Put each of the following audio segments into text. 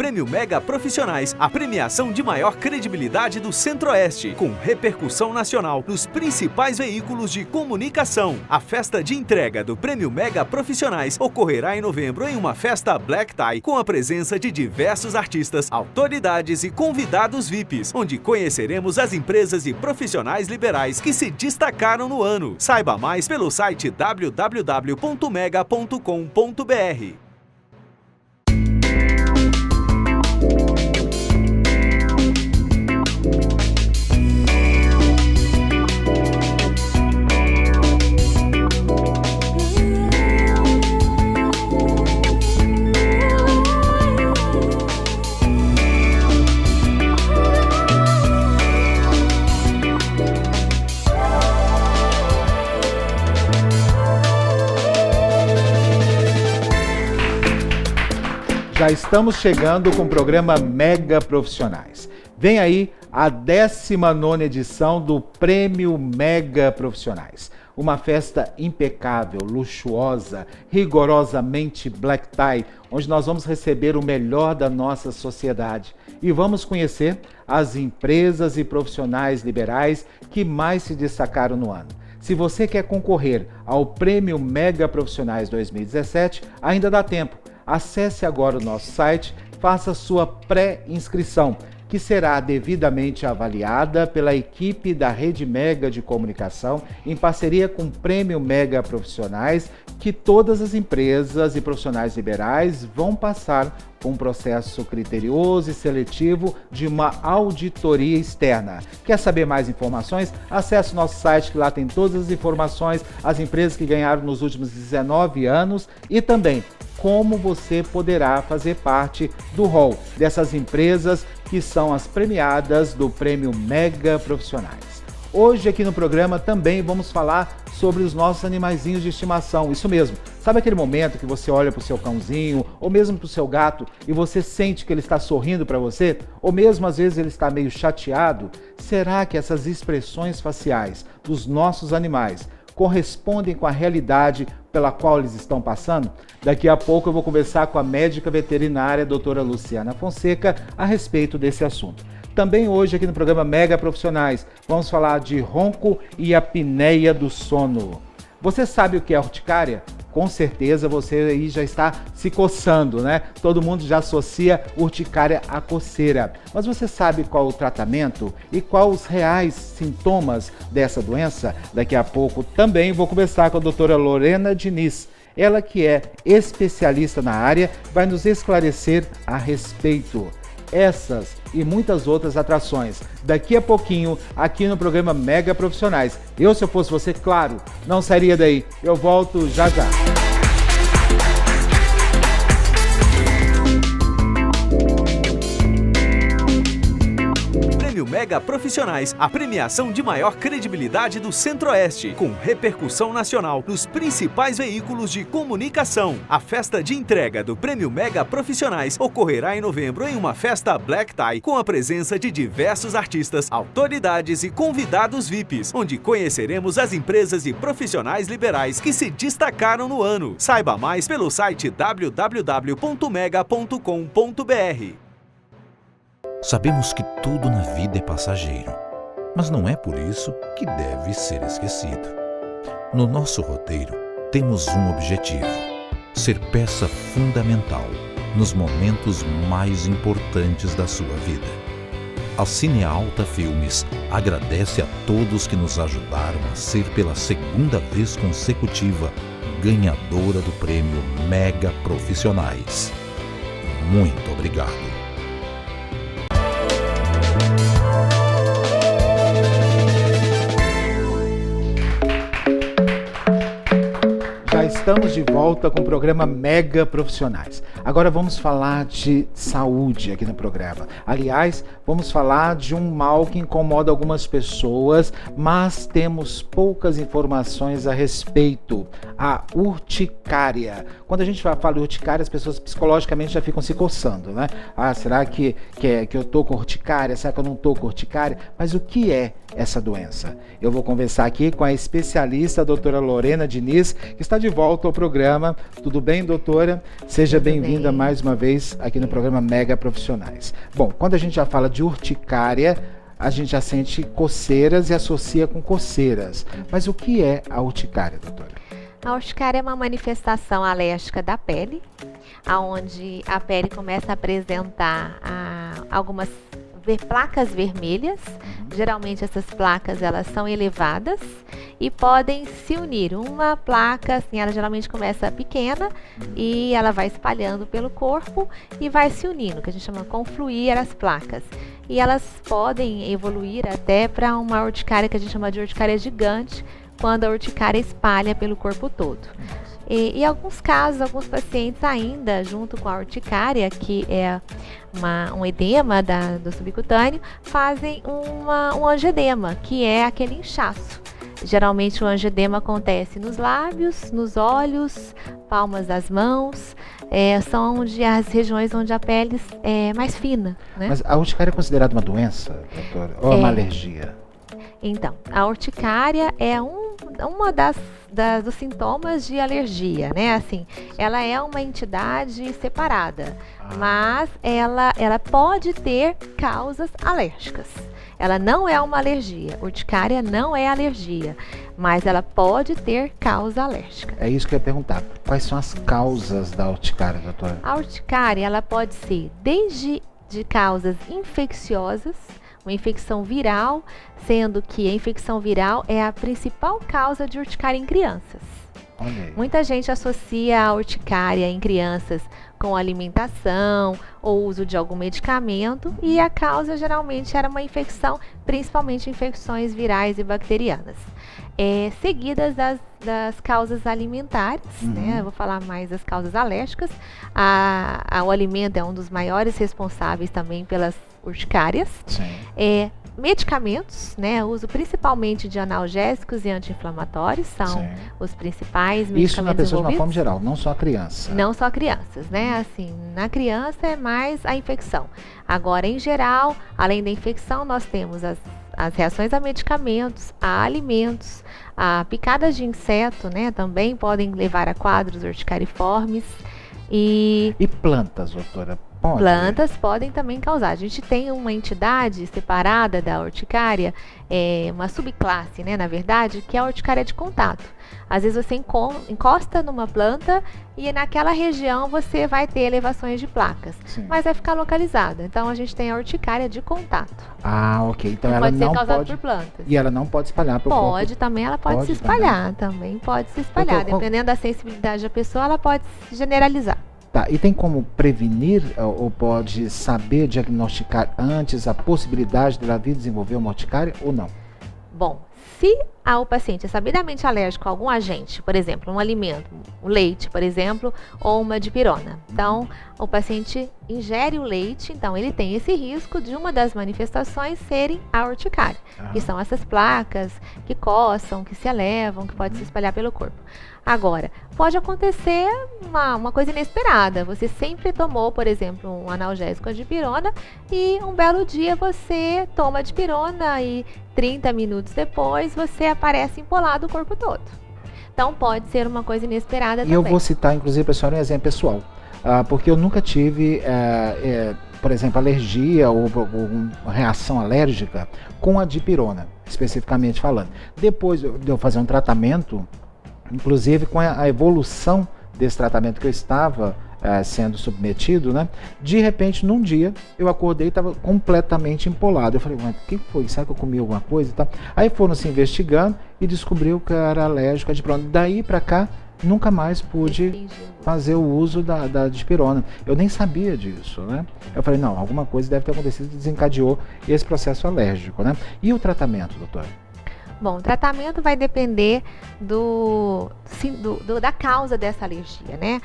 Prêmio Mega Profissionais, a premiação de maior credibilidade do Centro-Oeste, com repercussão nacional nos principais veículos de comunicação. A festa de entrega do Prêmio Mega Profissionais ocorrerá em novembro em uma festa Black Tie, com a presença de diversos artistas, autoridades e convidados VIPs, onde conheceremos as empresas e profissionais liberais que se destacaram no ano. Saiba mais pelo site www.mega.com.br. Já estamos chegando com o programa Mega Profissionais. Vem aí a 19ª edição do Prêmio Mega Profissionais. Uma festa impecável, luxuosa, rigorosamente black tie, onde nós vamos receber o melhor da nossa sociedade e vamos conhecer as empresas e profissionais liberais que mais se destacaram no ano. Se você quer concorrer ao Prêmio Mega Profissionais 2017, ainda dá tempo. Acesse agora o nosso site, faça sua pré-inscrição, que será devidamente avaliada pela equipe da Rede Mega de Comunicação, em parceria com o Prêmio Mega Profissionais, que todas as empresas e profissionais liberais vão passar por um processo criterioso e seletivo de uma auditoria externa. Quer saber mais informações? Acesse o nosso site, que lá tem todas as informações, as empresas que ganharam nos últimos 19 anos e também como você poderá fazer parte do hall dessas empresas que são as premiadas do Prêmio Mega Profissionais. Hoje aqui no programa também vamos falar sobre os nossos animaizinhos de estimação, isso mesmo. Sabe aquele momento que você olha para o seu cãozinho ou mesmo para o seu gato e você sente que ele está sorrindo para você? Ou mesmo às vezes ele está meio chateado? Será que essas expressões faciais dos nossos animais correspondem com a realidade pela qual eles estão passando? Daqui a pouco eu vou conversar com a médica veterinária, doutora Luciana Fonseca, a respeito desse assunto. Também hoje aqui no programa Mega Profissionais, vamos falar de ronco e apneia do sono. Você sabe o que é urticária? Com certeza você aí já está se coçando, né? Todo mundo já associa urticária à coceira. Mas você sabe qual o tratamento e quais os reais sintomas dessa doença? Daqui a pouco também vou conversar com a doutora Lorena Diniz. Ela que é especialista na área, vai nos esclarecer a respeito. Essas e muitas outras atrações daqui a pouquinho aqui no programa Mega Profissionais. Eu, se eu fosse você, claro, não sairia daí. Eu volto já já. Mega Profissionais, a premiação de maior credibilidade do Centro-Oeste, com repercussão nacional nos principais veículos de comunicação. A festa de entrega do Prêmio Mega Profissionais ocorrerá em novembro em uma festa Black Tie, com a presença de diversos artistas, autoridades e convidados VIPs, onde conheceremos as empresas e profissionais liberais que se destacaram no ano. Saiba mais pelo site www.mega.com.br. Sabemos que tudo na vida é passageiro, mas não é por isso que deve ser esquecido. No nosso roteiro, temos um objetivo: ser peça fundamental nos momentos mais importantes da sua vida. A Cinealta Filmes agradece a todos que nos ajudaram a ser pela segunda vez consecutiva ganhadora do Prêmio Mega Profissionais. Muito obrigado. Estamos de volta com o programa Mega Profissionais. Agora vamos falar de saúde aqui no programa. Aliás, vamos falar de um mal que incomoda algumas pessoas, mas temos poucas informações a respeito. A urticária. Quando a gente fala de urticária, as pessoas psicologicamente já ficam se coçando, né? Ah, será que eu tô com urticária? Será que eu não tô com urticária? Mas o que é essa doença? Eu vou conversar aqui com a especialista, a doutora Lorena Diniz, que está de volta volta ao programa. Tudo bem, doutora? Seja bem-vinda bem. mais uma vez aqui no programa Mega Profissionais. Bom, quando a gente já fala de urticária, a gente já sente coceiras e associa com coceiras. Mas o que é a urticária, doutora? A urticária é uma manifestação alérgica da pele, onde a pele começa a apresentar algumas placas vermelhas. Geralmente essas placas elas são elevadas e podem se unir. Uma placa, assim, ela geralmente começa pequena e ela vai espalhando pelo corpo e vai se unindo, que a gente chama de confluir as placas. E elas podem evoluir até para uma urticária que a gente chama de urticária gigante, quando a urticária espalha pelo corpo todo. E em alguns casos, alguns pacientes ainda, junto com a urticária, que é um edema do subcutâneo, fazem um angedema, que é aquele inchaço. Geralmente o angedema acontece nos lábios, nos olhos, palmas das mãos, são as regiões onde a pele é mais fina, né? Mas a urticária é considerada uma doença, doutora? Ou é uma alergia? Então, a urticária é uma dos sintomas de alergia, né? Assim, ela é uma entidade separada, mas ela pode ter causas alérgicas. Ela não é uma alergia. Urticária não é alergia, mas ela pode ter causa alérgica. É isso que eu ia perguntar. Quais são as causas da urticária, doutora? A urticária, ela pode ser desde de causas infecciosas, uma infecção viral, sendo que a infecção viral é a principal causa de urticária em crianças. Olha aí. Muita gente associa a urticária em crianças com alimentação ou uso de algum medicamento, e a causa geralmente era uma infecção, principalmente infecções virais e bacterianas. Seguidas das causas alimentares, né? Eu vou falar mais das causas alérgicas. O alimento é um dos maiores responsáveis também pelas urticárias. Sim. Medicamentos, né? Uso principalmente de analgésicos e anti-inflamatórios são Sim. os principais medicamentos Isso na pessoa de uma envolvidos. forma geral, não só a criança. Não só crianças, né? Assim, na criança é mais a infecção. Agora, em geral, além da infecção, nós temos as reações a medicamentos, a alimentos, a picadas de inseto, né? Também podem levar a quadros urticariformes. E plantas, doutora? Pode? plantas podem também causar. A gente tem uma entidade separada da urticária, uma subclasse, né, na verdade, que é a urticária de contato. Às vezes você encosta numa planta e naquela região você vai ter elevações de placas, Sim. mas vai ficar localizada. Então a gente tem a urticária de contato. Ah, ok. Então ela Pode ser não causada pode... por plantas. E ela não pode espalhar para o corpo? Pode também, ela pode se espalhar. Também pode se espalhar. Dependendo da sensibilidade da pessoa, ela pode se generalizar. Tá, e tem como prevenir ou pode saber diagnosticar antes a possibilidade dela vir desenvolver uma urticária ou não? Bom, se o paciente é sabidamente alérgico a algum agente, por exemplo, um alimento, o leite, por exemplo, ou uma dipirona. Então, o paciente ingere o leite, então ele tem esse risco de uma das manifestações serem a urticária, que são essas placas que coçam, que se elevam, que pode se espalhar pelo corpo. Agora, pode acontecer uma coisa inesperada. Você sempre tomou, por exemplo, um analgésico, a dipirona, e um belo dia você toma a dipirona e 30 minutos depois você aparece empolado o corpo todo. Então pode ser uma coisa inesperada também. E eu vou citar, inclusive, para a senhora um exemplo pessoal. Porque eu nunca tive, por exemplo, alergia ou reação alérgica com a dipirona, especificamente falando. Depois de eu fazer um tratamento, inclusive com a evolução desse tratamento que eu estava sendo submetido, né? De repente, num dia, eu acordei e estava completamente empolado. Eu falei, mas o que foi? Será que eu comi alguma coisa e tal? Aí foram se investigando e descobriu que eu era alérgico à dipirona. Daí pra cá, nunca mais pude fazer o uso da dipirona. Eu nem sabia disso, né? Eu falei, não, alguma coisa deve ter acontecido que desencadeou esse processo alérgico, né? E o tratamento, doutor? Bom, o tratamento vai depender da causa dessa alergia, né?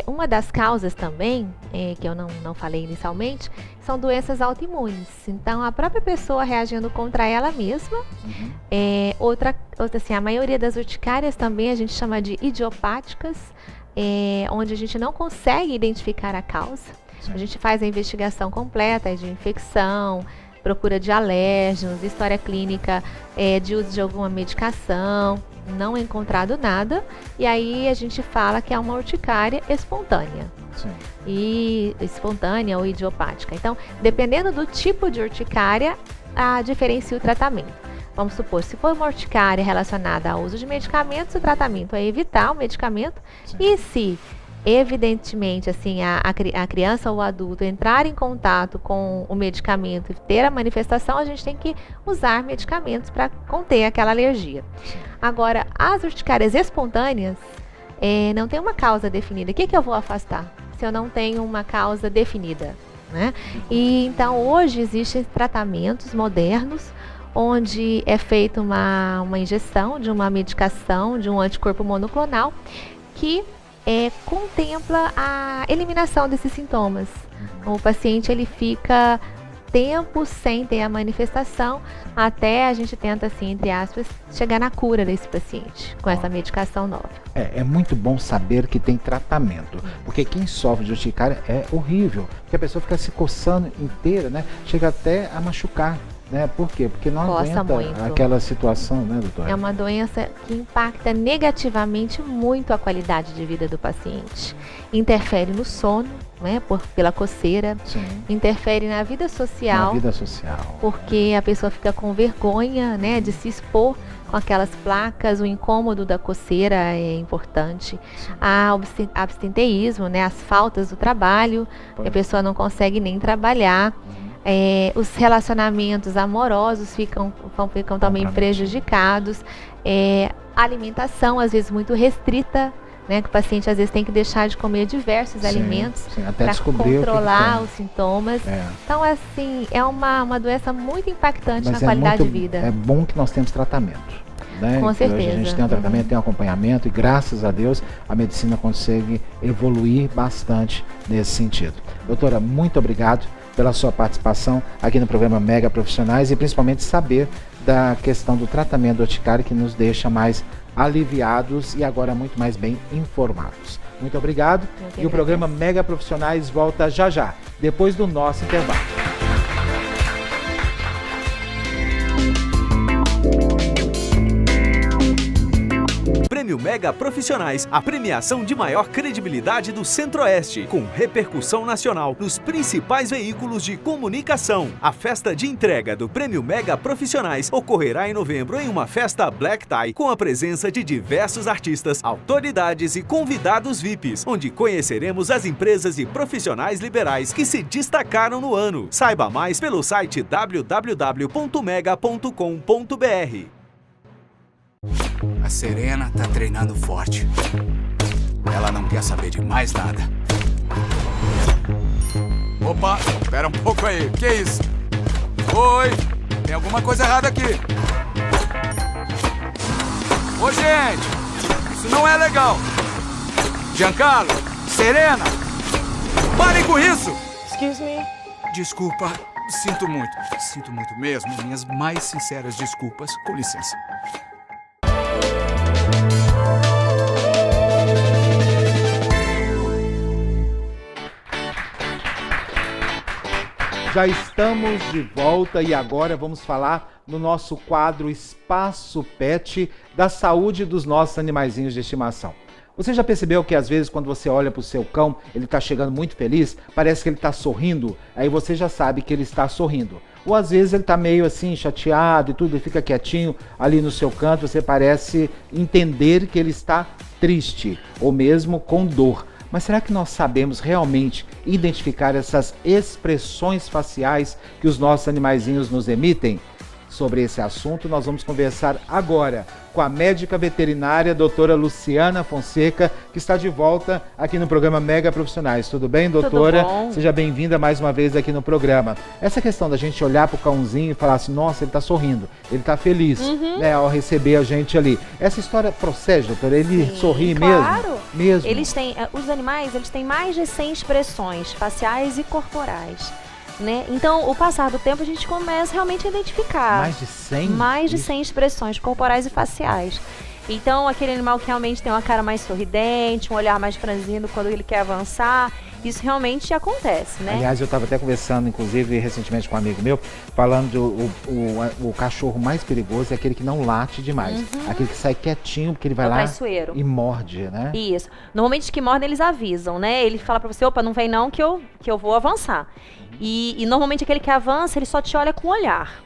Uma das causas também, que eu não falei inicialmente, são doenças autoimunes. Então, a própria pessoa reagindo contra ela mesma. Outra assim, a maioria das urticárias também a gente chama de idiopáticas, onde a gente não consegue identificar a causa. Sim. A gente faz a investigação completa de infecção, procura de alérgenos, história clínica de uso de alguma medicação. não encontrado nada, e aí a gente fala que é uma urticária espontânea. Sim. E espontânea ou idiopática. Então, dependendo do tipo de urticária, diferencia o tratamento. Vamos supor, se for uma urticária relacionada ao uso de medicamentos, o tratamento é evitar o medicamento. Sim. E se, evidentemente, assim, a criança ou o adulto entrar em contato com o medicamento e ter a manifestação, a gente tem que usar medicamentos para conter aquela alergia. Agora, as urticárias espontâneas não tem uma causa definida. O que eu vou afastar se eu não tenho uma causa definida, né? E então hoje existem tratamentos modernos onde é feita uma injeção de uma medicação, de um anticorpo monoclonal que contempla a eliminação desses sintomas. O paciente ele fica tempo sem ter a manifestação, até a gente tenta, assim, entre aspas, chegar na cura desse paciente com essa medicação nova. É muito bom saber que tem tratamento, porque quem sofre de urticária é horrível, porque a pessoa fica se coçando inteira, né? Chega até a machucar. Né? Por quê? Porque não Coça aguenta muito. Aquela situação, né, doutora? É uma doença que impacta negativamente muito a qualidade de vida do paciente. Interfere no sono, né, pela coceira. Sim. Interfere na vida social. Na vida social. Porque a pessoa fica com vergonha, né, de se expor com aquelas placas. O incômodo da coceira é importante. A absenteísmo, né, as faltas do trabalho, que a pessoa não consegue nem trabalhar. Os relacionamentos amorosos ficam também prejudicados. A alimentação, às vezes, muito restrita, né? Que o paciente, às vezes, tem que deixar de comer diversos alimentos para controlar os sintomas. Então, assim, é uma doença muito impactante na qualidade de vida. É bom que nós temos tratamento. Né? Com certeza. Hoje a gente tem um tratamento, tem um acompanhamento e, graças a Deus, a medicina consegue evoluir bastante nesse sentido. Doutora, muito obrigado pela sua participação aqui no programa Mega Profissionais e principalmente saber da questão do tratamento do urticária, que nos deixa mais aliviados e agora muito mais bem informados. Muito obrigado. E o programa Mega Profissionais volta já, depois do nosso intervalo. Prêmio Mega Profissionais, a premiação de maior credibilidade do Centro-Oeste, com repercussão nacional nos principais veículos de comunicação. A festa de entrega do Prêmio Mega Profissionais ocorrerá em novembro em uma festa Black Tie, com a presença de diversos artistas, autoridades e convidados VIPs, onde conheceremos as empresas e profissionais liberais que se destacaram no ano. Saiba mais pelo site www.mega.com.br. A Serena tá treinando forte. Ela não quer saber de mais nada. Opa, espera um pouco aí. Que isso? Oi, tem alguma coisa errada aqui. Ô, gente, isso não é legal. Giancarlo, Serena, parem com isso. Excuse me. Desculpa, sinto muito mesmo. Minhas mais sinceras desculpas. Com licença. Já estamos de volta e agora vamos falar no nosso quadro Espaço Pet da saúde dos nossos animaizinhos de estimação. Você já percebeu que às vezes quando você olha para o seu cão, ele está chegando muito feliz, parece que ele está sorrindo, aí você já sabe que ele está sorrindo. Ou às vezes ele está meio assim chateado e tudo, ele fica quietinho ali no seu canto, você parece entender que ele está triste ou mesmo com dor. Mas será que nós sabemos realmente identificar essas expressões faciais que os nossos animaizinhos nos emitem? Sobre esse assunto nós vamos conversar agora com a médica veterinária doutora Luciana Fonseca, que está de volta aqui no programa Mega Profissionais. Tudo bem, doutora? Tudo bom. Seja bem-vinda mais uma vez aqui no programa. Essa questão da gente olhar para o cãozinho e falar assim, nossa, ele está sorrindo, ele está feliz, né, ao receber a gente ali. Essa história procede, doutora? Ele sorri claro. mesmo? Eles têm, os animais, eles têm mais de 100 expressões faciais e corporais. Né? Então, o passar do tempo, a gente começa realmente a identificar. Mais de 100? Mais de 100 expressões corporais e faciais. Então, aquele animal que realmente tem uma cara mais sorridente, um olhar mais franzido quando ele quer avançar, isso realmente acontece, né? Aliás, eu estava até conversando, inclusive, recentemente com um amigo meu, falando que o cachorro mais perigoso é aquele que não late demais. Aquele que sai quietinho, porque ele vai É o lá traiçoeiro. e morde, né? Isso. Normalmente os que mordem, eles avisam, né? Ele fala pra você, opa, não vem não que eu vou avançar. E normalmente aquele que avança, ele só te olha com o olhar.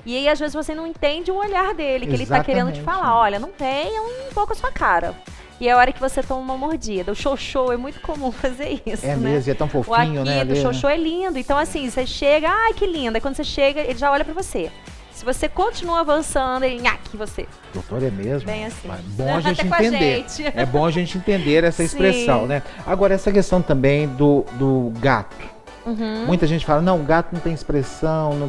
E aí, às vezes, você não entende o olhar dele, que ele tá querendo te falar, olha, não venha um pouco a sua cara. E é a hora que você toma uma mordida. O xoxô é muito comum fazer isso, É né? mesmo, é tão fofinho, né? O xoxô é lindo. Então, assim, você chega, ai, que lindo. Aí quando você chega, ele já olha pra você. Se você continua avançando, ele nhaque você. Doutor, é mesmo? Bem assim. É bom a gente Até com a entender. gente. É bom a gente entender essa Sim. expressão, né? Agora, essa questão também do gato. Muita gente fala, não, o gato não tem expressão, não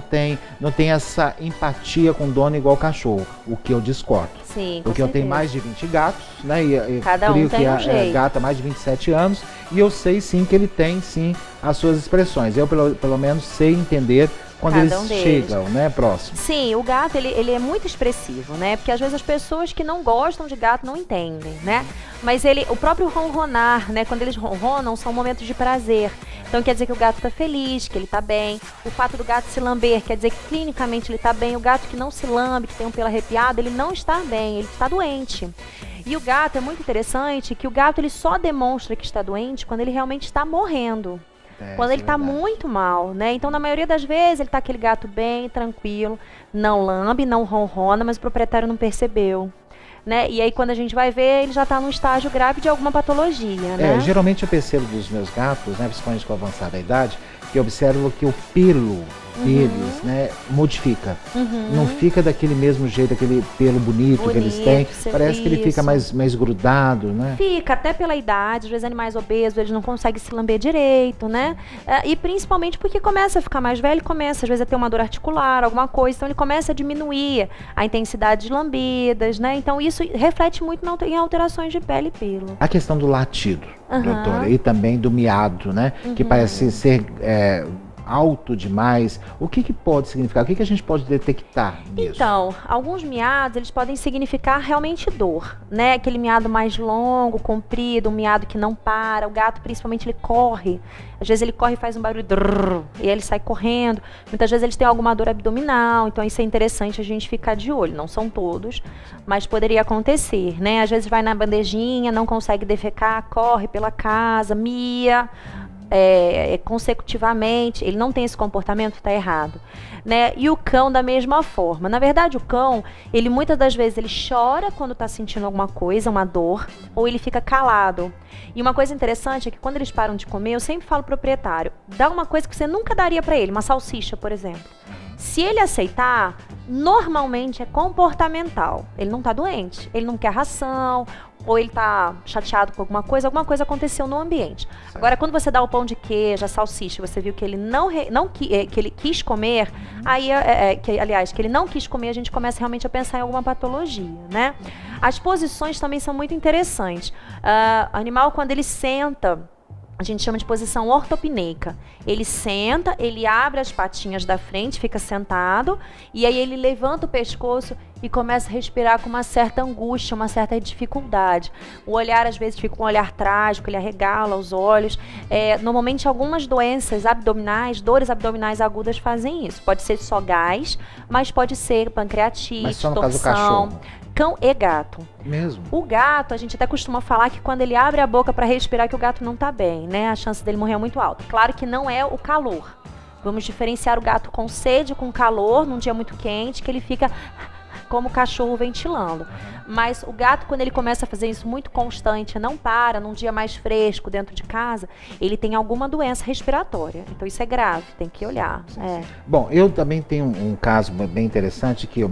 tem essa empatia com o dono igual o cachorro. O que eu discordo. Sim, com Porque eu tenho certeza. mais de 20 gatos, né? E Cada um crio tem que um jeito. gato há mais de 27 anos. E eu sei sim que ele tem sim as suas expressões. Eu pelo menos sei entender quando Cada eles um deles. chegam, né? Próximo. Sim, o gato, ele é muito expressivo, né? Porque às vezes as pessoas que não gostam de gato não entendem, né? Mas o próprio ronronar, né? Quando eles ronronam, são momentos de prazer. Então quer dizer que o gato tá feliz, que ele tá bem. O fato do gato se lamber quer dizer que clinicamente ele tá bem. O gato que não se lambe, que tem um pelo arrepiado, ele não está bem, ele está doente. E o gato é muito interessante que o gato ele só demonstra que está doente quando ele realmente está morrendo. Quando ele tá muito mal, né? Então, na maioria das vezes, ele tá aquele gato bem, tranquilo, não lambe, não ronrona, mas o proprietário não percebeu, né? E aí, quando a gente vai ver, ele já tá num estágio grave de alguma patologia, né? Geralmente eu percebo dos meus gatos, né? Principalmente com a avançada idade, que eu observo que o pelo deles, né, modifica. Não fica daquele mesmo jeito, aquele pelo bonito que eles têm. Parece que ele fica mais grudado, né? Fica, até pela idade, às vezes animais obesos, eles não conseguem se lamber direito, né? E principalmente porque começa a ficar mais velho, começa às vezes a ter uma dor articular, alguma coisa, então ele começa a diminuir a intensidade de lambidas, né? Então isso reflete muito em alterações de pele e pelo. A questão do latido, doutora, e também do miado, né? Que parece ser alto demais. O que pode significar? O que a gente pode detectar nisso? Então, alguns miados, eles podem significar realmente dor, né? Aquele miado mais longo, comprido, um miado que não para. O gato, principalmente, ele corre. Às vezes ele corre e faz um barulho drrr, e aí ele sai correndo. Muitas vezes eles têm alguma dor abdominal, então isso é interessante a gente ficar de olho. Não são todos, mas poderia acontecer, né? Às vezes vai na bandejinha, não consegue defecar, corre pela casa, mia. Consecutivamente, ele não tem esse comportamento, está errado, né? E o cão da mesma forma. Na verdade, o cão, ele muitas das vezes ele chora quando está sentindo alguma coisa, uma dor, ou ele fica calado. E uma coisa interessante é que quando eles param de comer, eu sempre falo pro proprietário, dá uma coisa que você nunca daria para ele, uma salsicha, por exemplo. Se ele aceitar, normalmente é comportamental. Ele não está doente, ele não quer ração, ou ele está chateado com alguma coisa aconteceu no ambiente. Certo. Agora, quando você dá o pão de queijo, a salsicha, você viu que ele que ele quis comer, aí, que ele não quis comer, a gente começa realmente a pensar em alguma patologia, né? As posições também são muito interessantes. O animal, quando ele senta, a gente chama de posição ortopneica. Ele senta, ele abre as patinhas da frente, fica sentado, e aí ele levanta o pescoço e começa a respirar com uma certa angústia, uma certa dificuldade. O olhar, às vezes, fica um olhar trágico, ele arregala os olhos. Normalmente, algumas doenças abdominais, dores abdominais agudas fazem isso. Pode ser só gás, mas pode ser pancreatite, mas só no torção. caso do cachorro. Cão e gato. Mesmo? O gato, a gente até costuma falar que quando ele abre a boca para respirar, que o gato não está bem, né? A chance dele morrer é muito alta. Claro que não é o calor. Vamos diferenciar o gato com sede, com calor, num dia muito quente, que ele fica como o cachorro ventilando. Mas o gato, quando ele começa a fazer isso muito constante, não para, num dia mais fresco, dentro de casa, ele tem alguma doença respiratória. Então isso é grave, tem que olhar. Bom, eu também tenho um caso bem interessante que eu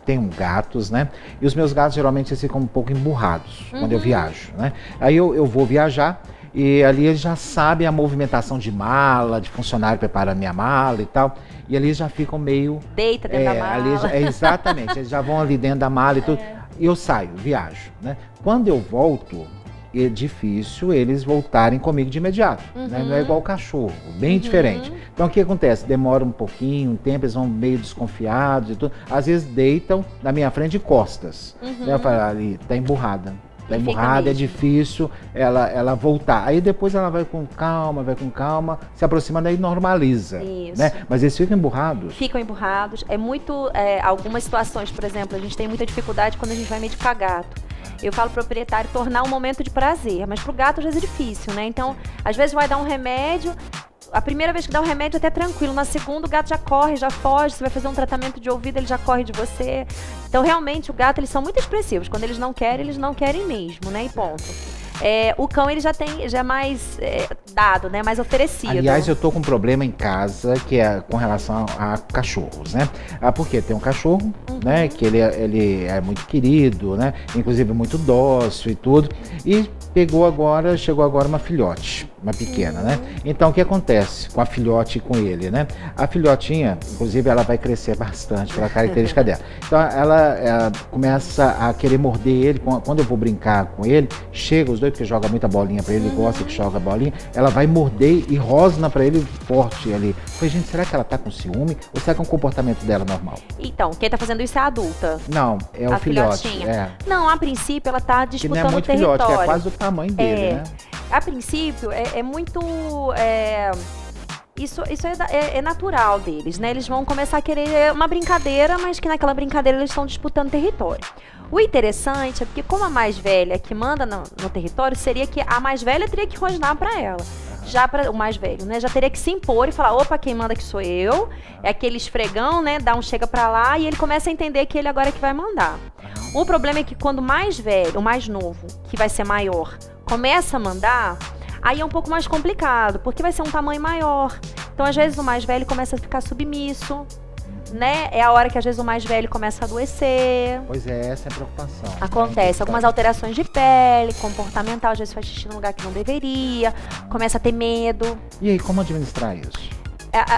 tenho gatos, né? E os meus gatos geralmente eles ficam um pouco emburrados quando eu viajo, né? Aí eu vou viajar e ali eles já sabem a movimentação de mala, de funcionário preparando minha mala e tal. E ali eles já ficam meio... Deita dentro da mala. Exatamente, eles já vão ali dentro da mala e tudo. E eu saio, viajo, né? Quando eu volto, é difícil eles voltarem comigo de imediato, né? Não é igual o cachorro, bem diferente. Então o que acontece? Demora um pouquinho, um tempo, eles vão meio desconfiados e tudo. Às vezes deitam na minha frente de costas. Né? Eu falo, ali, tá emburrada. Tá emburrada, é difícil ela voltar. Aí depois ela vai com calma, se aproxima, daí normaliza. Isso. Né? Mas eles ficam emburrados? Ficam emburrados. É muito... algumas situações, por exemplo, a gente tem muita dificuldade quando a gente vai medicar gato. Eu falo pro proprietário tornar um momento de prazer, mas pro gato às vezes é difícil, né? Então, às vezes vai dar um remédio, a primeira vez que dá um remédio até tranquilo, na segunda o gato já corre, já foge, você vai fazer um tratamento de ouvido, ele já corre de você. Então, realmente, o gato, eles são muito expressivos. Quando eles não querem mesmo, né? E ponto. O cão, ele já é mais dado, né? Mais oferecido. Aliás, eu tô com um problema em casa, que é com relação a cachorros, né? Porque tem um cachorro, né? Que ele é muito querido, né? Inclusive muito dócil e tudo. E chegou agora uma filhote, uma pequena, né? Então, o que acontece com a filhote e com ele, né? A filhotinha, inclusive, ela vai crescer bastante pela característica dela. Então, ela começa a querer morder ele. Quando eu vou brincar com ele, chega os dois, porque joga muita bolinha pra ele, ele gosta que joga bolinha, ela vai morder e rosna pra ele forte ali. Falei, gente, será que ela tá com ciúme? Ou será que é um comportamento dela normal? Então, quem tá fazendo isso é a adulta. Não, é o filhote. Não, a princípio, ela tá disputando que não é muito território. Filhote, que é quase o tamanho dele, né? A princípio, é muito... Isso é natural deles, né? Eles vão começar a querer uma brincadeira, mas que naquela brincadeira eles estão disputando território. O interessante é porque, como a mais velha que manda no território, seria que a mais velha teria que rosnar para ela. Já para o mais velho, né? Já teria que se impor e falar, opa, quem manda aqui sou eu. É aquele esfregão, né? Dá um chega para lá e ele começa a entender que ele agora é que vai mandar. O problema é que quando o mais velho, o mais novo, que vai ser maior, começa a mandar, aí é um pouco mais complicado, porque vai ser um tamanho maior. Então, às vezes, o mais velho começa a ficar submisso, né? É a hora que, às vezes, o mais velho começa a adoecer. Pois é, essa é a preocupação. Acontece. Algumas alterações de pele, comportamental, às vezes faz xixi num lugar que não deveria, começa a ter medo. E aí, como administrar isso?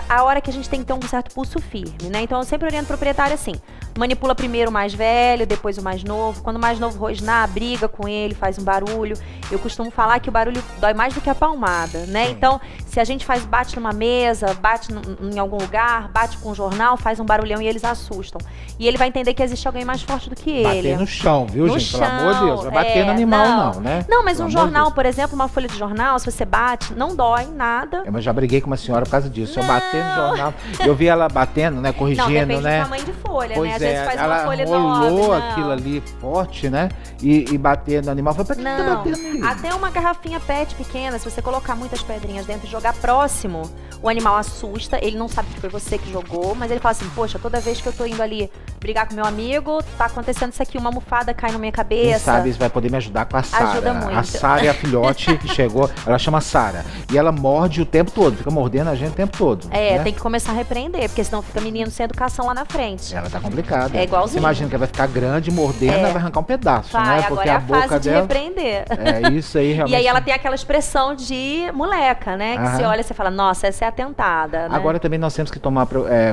A hora que a gente tem que ter um certo pulso firme, né? Então, eu sempre oriento o proprietário assim, manipula primeiro o mais velho, depois o mais novo. Quando o mais novo rosnar, briga com ele, faz um barulho. Eu costumo falar que o barulho dói mais do que a palmada, né? Então, se a gente bate numa mesa, bate em algum lugar, bate com um jornal, faz um barulhão e eles assustam. E ele vai entender que existe alguém mais forte do que ele. Bater no chão, viu, no gente? Chão, pelo amor de Deus. Vai bater no animal, não, né? Não, mas pelo um jornal, por exemplo, uma folha de jornal, se você bate, não dói nada. Eu já briguei com uma senhora por causa disso. Eu bater no jornal, eu vi ela batendo, né? Corrigindo, não, depende né? do tamanho de folha, pois né? Às é, vezes faz ela uma folha rolou 9, aquilo ali forte, né? E bater no animal. Falei, pra que tá batendo nele? Até uma garrafinha PET pequena, se você colocar muitas pedrinhas dentro e jogar próximo, o animal assusta, ele não sabe que foi você que jogou, mas ele fala assim, poxa, toda vez que eu tô indo ali brigar com meu amigo, tá acontecendo isso aqui, uma almofada cai na minha cabeça. Quem sabe isso vai poder me ajudar com a Sara. Ajuda muito. A Sara é a filhote que chegou, ela chama Sara. E ela morde o tempo todo, fica mordendo a gente o tempo todo. Né? Tem que começar a repreender, porque senão fica menino sem educação lá na frente. Ela tá complicada. É igualzinho. Você imagina que ela vai ficar grande, mordendo, ela vai arrancar um pedaço, né? Porque agora é a boca fase de dela... repreender. É isso aí, realmente. E aí ela tem aquela expressão de moleca, né? Que você olha e você fala, nossa, essa é atentada, né? Agora também nós temos que tomar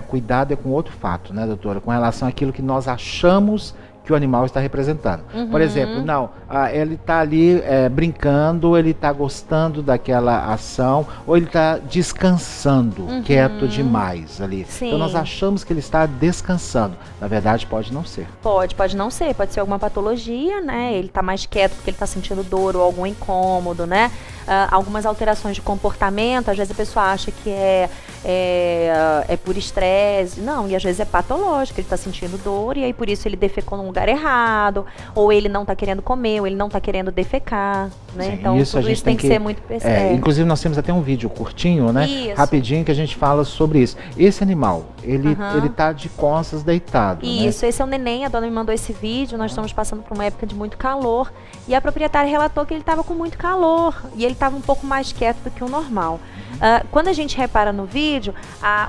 cuidado com outro fato, né, doutora? Com relação àquilo que nós achamos que o animal está representando. Por exemplo, ele está ali brincando, ele está gostando daquela ação, ou ele está descansando, quieto demais ali. Sim. Então nós achamos que ele está descansando. Na verdade, pode não ser. Pode não ser. Pode ser alguma patologia, né? Ele está mais quieto porque ele está sentindo dor ou algum incômodo, né? Algumas alterações de comportamento, às vezes a pessoa acha que é por estresse. Não, e às vezes é patológico, ele está sentindo dor e aí por isso ele defecou num lugar errado, ou ele não está querendo comer, ou ele não está querendo defecar, né? Sim, então isso tudo isso tem que ser muito inclusive nós temos até um vídeo curtinho, né? Isso. Rapidinho que a gente fala sobre isso. Esse animal, ele tá de costas deitado, Isso, né? esse é o neném, a dona me mandou esse vídeo, nós estamos passando por uma época de muito calor, e a proprietária relatou que ele estava com muito calor, e ele estava um pouco mais quieto do que o normal. Quando a gente repara no vídeo,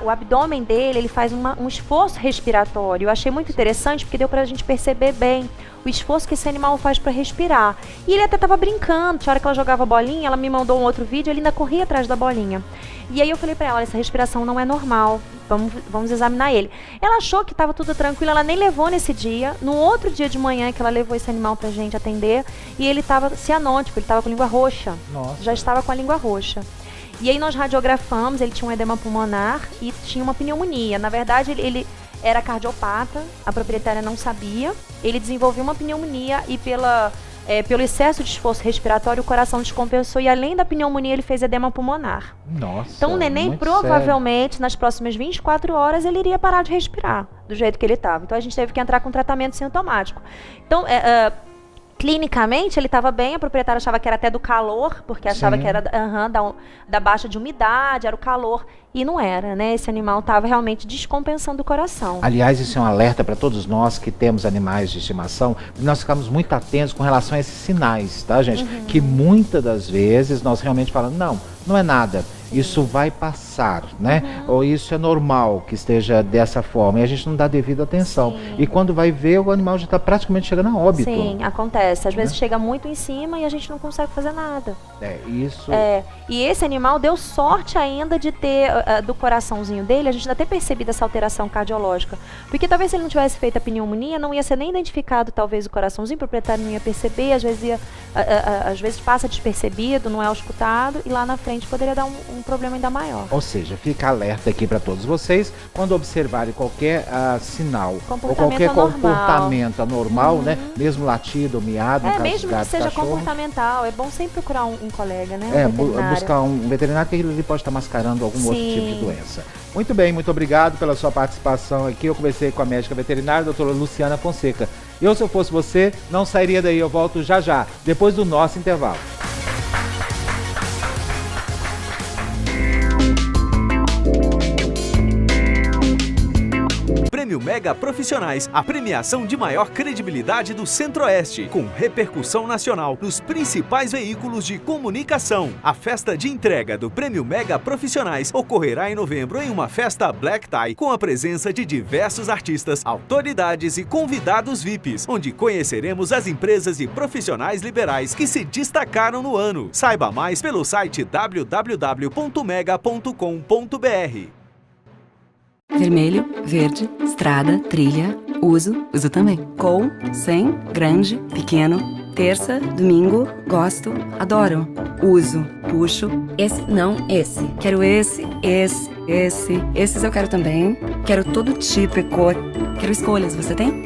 o abdômen dele, ele faz um esforço respiratório. Eu achei muito interessante, porque deu pra gente perceber bem o esforço que esse animal faz para respirar. E ele até estava brincando, tinha hora que ela jogava bolinha, ela me mandou um outro vídeo, ele ainda corria atrás da bolinha. E aí eu falei para ela, essa respiração não é normal, vamos examinar ele. Ela achou que estava tudo tranquilo, ela nem levou nesse dia. No outro dia de manhã que ela levou esse animal pra gente atender, e ele estava cianótico, ele estava com língua roxa. Nossa. Já estava com a língua roxa. E aí nós radiografamos, ele tinha um edema pulmonar e tinha uma pneumonia. Na verdade, ele era cardiopata, a proprietária não sabia. Ele desenvolveu uma pneumonia e pelo excesso de esforço respiratório, o coração descompensou e além da pneumonia ele fez edema pulmonar. Nossa, então o neném muito provavelmente nas próximas 24 horas ele iria parar de respirar do jeito que ele estava. Então a gente teve que entrar com tratamento sintomático. Então clinicamente ele estava bem, a proprietária achava que era até do calor, porque achava que era da baixa de umidade, era o calor, e não era, né? Esse animal estava realmente descompensando o coração. Aliás, isso é um alerta para todos nós que temos animais de estimação, nós ficamos muito atentos com relação a esses sinais, tá, gente? Que muitas das vezes nós realmente falamos, não é nada. Isso vai passar, né? Ou isso é normal que esteja dessa forma. E a gente não dá devida atenção. Sim. E quando vai ver, o animal já está praticamente chegando a óbito. Sim, acontece. Às vezes chega muito em cima e a gente não consegue fazer nada. Isso. E esse animal deu sorte ainda de ter, do coraçãozinho dele, a gente ainda ter percebido essa alteração cardiológica. Porque talvez se ele não tivesse feito a pneumonia, não ia ser nem identificado talvez o coraçãozinho, o proprietário não ia perceber, às vezes passa despercebido, não é auscultado, e lá na frente poderia dar um problema ainda maior. Ou seja, fica alerta aqui para todos vocês, quando observarem qualquer sinal ou qualquer comportamento anormal, né? Mesmo latido ou miado, no caso mesmo de gato, que seja cachorro, comportamental, é bom sempre procurar um colega, né? Buscar um veterinário, que ele pode estar mascarando algum outro tipo de doença. Muito bem, muito obrigado pela sua participação aqui. Eu conversei com a médica veterinária, a doutora Luciana Fonseca. Se eu fosse você, não sairia daí, eu volto já, depois do nosso intervalo. Prêmio Mega Profissionais, a premiação de maior credibilidade do Centro-Oeste, com repercussão nacional nos principais veículos de comunicação. A festa de entrega do Prêmio Mega Profissionais ocorrerá em novembro em uma festa Black Tie, com a presença de diversos artistas, autoridades e convidados VIPs, onde conheceremos as empresas e profissionais liberais que se destacaram no ano. Saiba mais pelo site www.mega.com.br. Vermelho, verde, estrada, trilha, uso também. Com, sem, grande, pequeno, terça, domingo, gosto, adoro. Uso, puxo, esse não, esse. Quero esse. Esses eu quero também. Quero todo tipo e cor. Quero escolhas, você tem?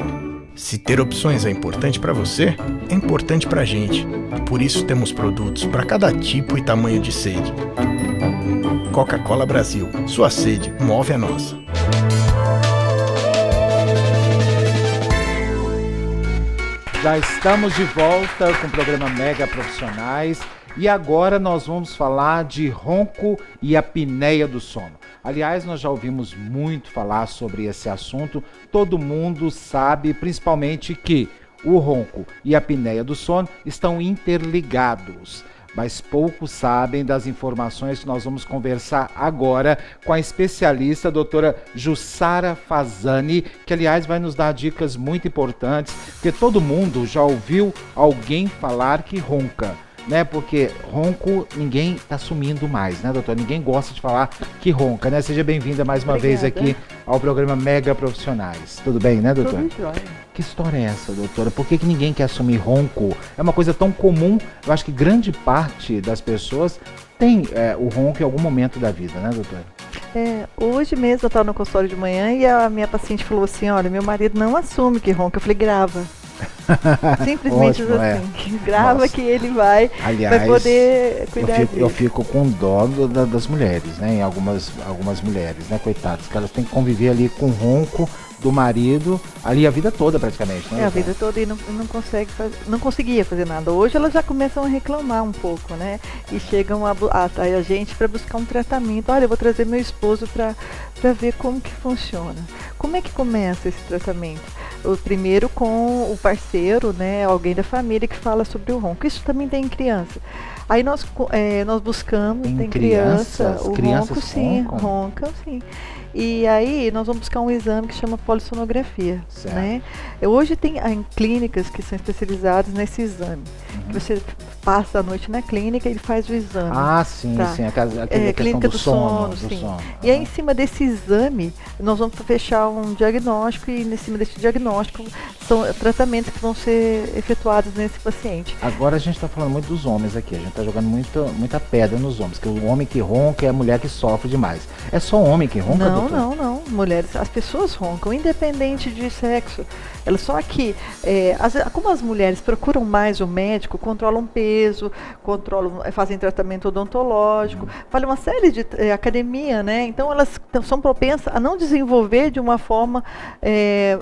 Se ter opções é importante para você, é importante pra gente. Por isso temos produtos para cada tipo e tamanho de sede. Coca-Cola Brasil, sua sede move a nossa. Já estamos de volta com o programa Mega Profissionais e agora nós vamos falar de ronco e apneia do sono. Aliás, nós já ouvimos muito falar sobre esse assunto, todo mundo sabe principalmente que o ronco e a apneia do sono estão interligados. Mas poucos sabem das informações que nós vamos conversar agora com a especialista, a doutora Jussara Fasani, que aliás vai nos dar dicas muito importantes, porque todo mundo já ouviu alguém falar que ronca, né? Porque ronco ninguém está assumindo mais, né, doutora? Ninguém gosta de falar que ronca, né? Seja bem-vinda mais uma vez aqui ao programa Mega Profissionais. Tudo bem, né, doutora? Tudo jóia. Que história é essa, doutora? Por que ninguém quer assumir ronco? É uma coisa tão comum, eu acho que grande parte das pessoas tem o ronco em algum momento da vida, né, doutora? Hoje mesmo eu estava no consultório de manhã e a minha paciente falou assim, olha, meu marido não assume que ronca. Eu falei, grava. Simplesmente Ótimo, assim, grava. Nossa. Que ele vai Aliás, poder cuidar disso. Eu fico com dó das mulheres, né? Em algumas mulheres, né? Coitadas, que elas têm que conviver ali com o ronco do marido ali a vida toda praticamente, né? A vida toda e não conseguia fazer nada. Hoje elas já começam a reclamar um pouco, né? E chegam a gente para buscar um tratamento. Olha, eu vou trazer meu esposo para ver como que funciona. Como é que começa esse tratamento? Primeiro com o parceiro, né? Alguém da família que fala sobre o ronco. Isso também tem em criança. Aí nós buscamos, tem criança, o ronco sim, roncam sim. E aí nós vamos buscar um exame que chama polissonografia, Certo. né? Hoje tem clínicas que são especializadas nesse exame. Que você passa a noite na clínica e ele faz o exame. Ah, sim, Tá. sim. Aquela questão Clínica do sono. sim. sono. E aí, em cima desse exame, nós vamos fechar um diagnóstico e, em cima desse diagnóstico, são tratamentos que vão ser efetuados nesse paciente. Agora a gente está falando muito dos homens aqui. A gente está jogando muita pedra nos homens. Que o homem que ronca é a mulher que sofre demais. É só homem que ronca, Não, doutor? não. Mulheres, as pessoas roncam, independente de sexo. Elas só que, como as mulheres procuram mais o médico, controlam peso, fazem tratamento odontológico, fazem uma série de academia, né? Então elas são propensas a não desenvolver de uma forma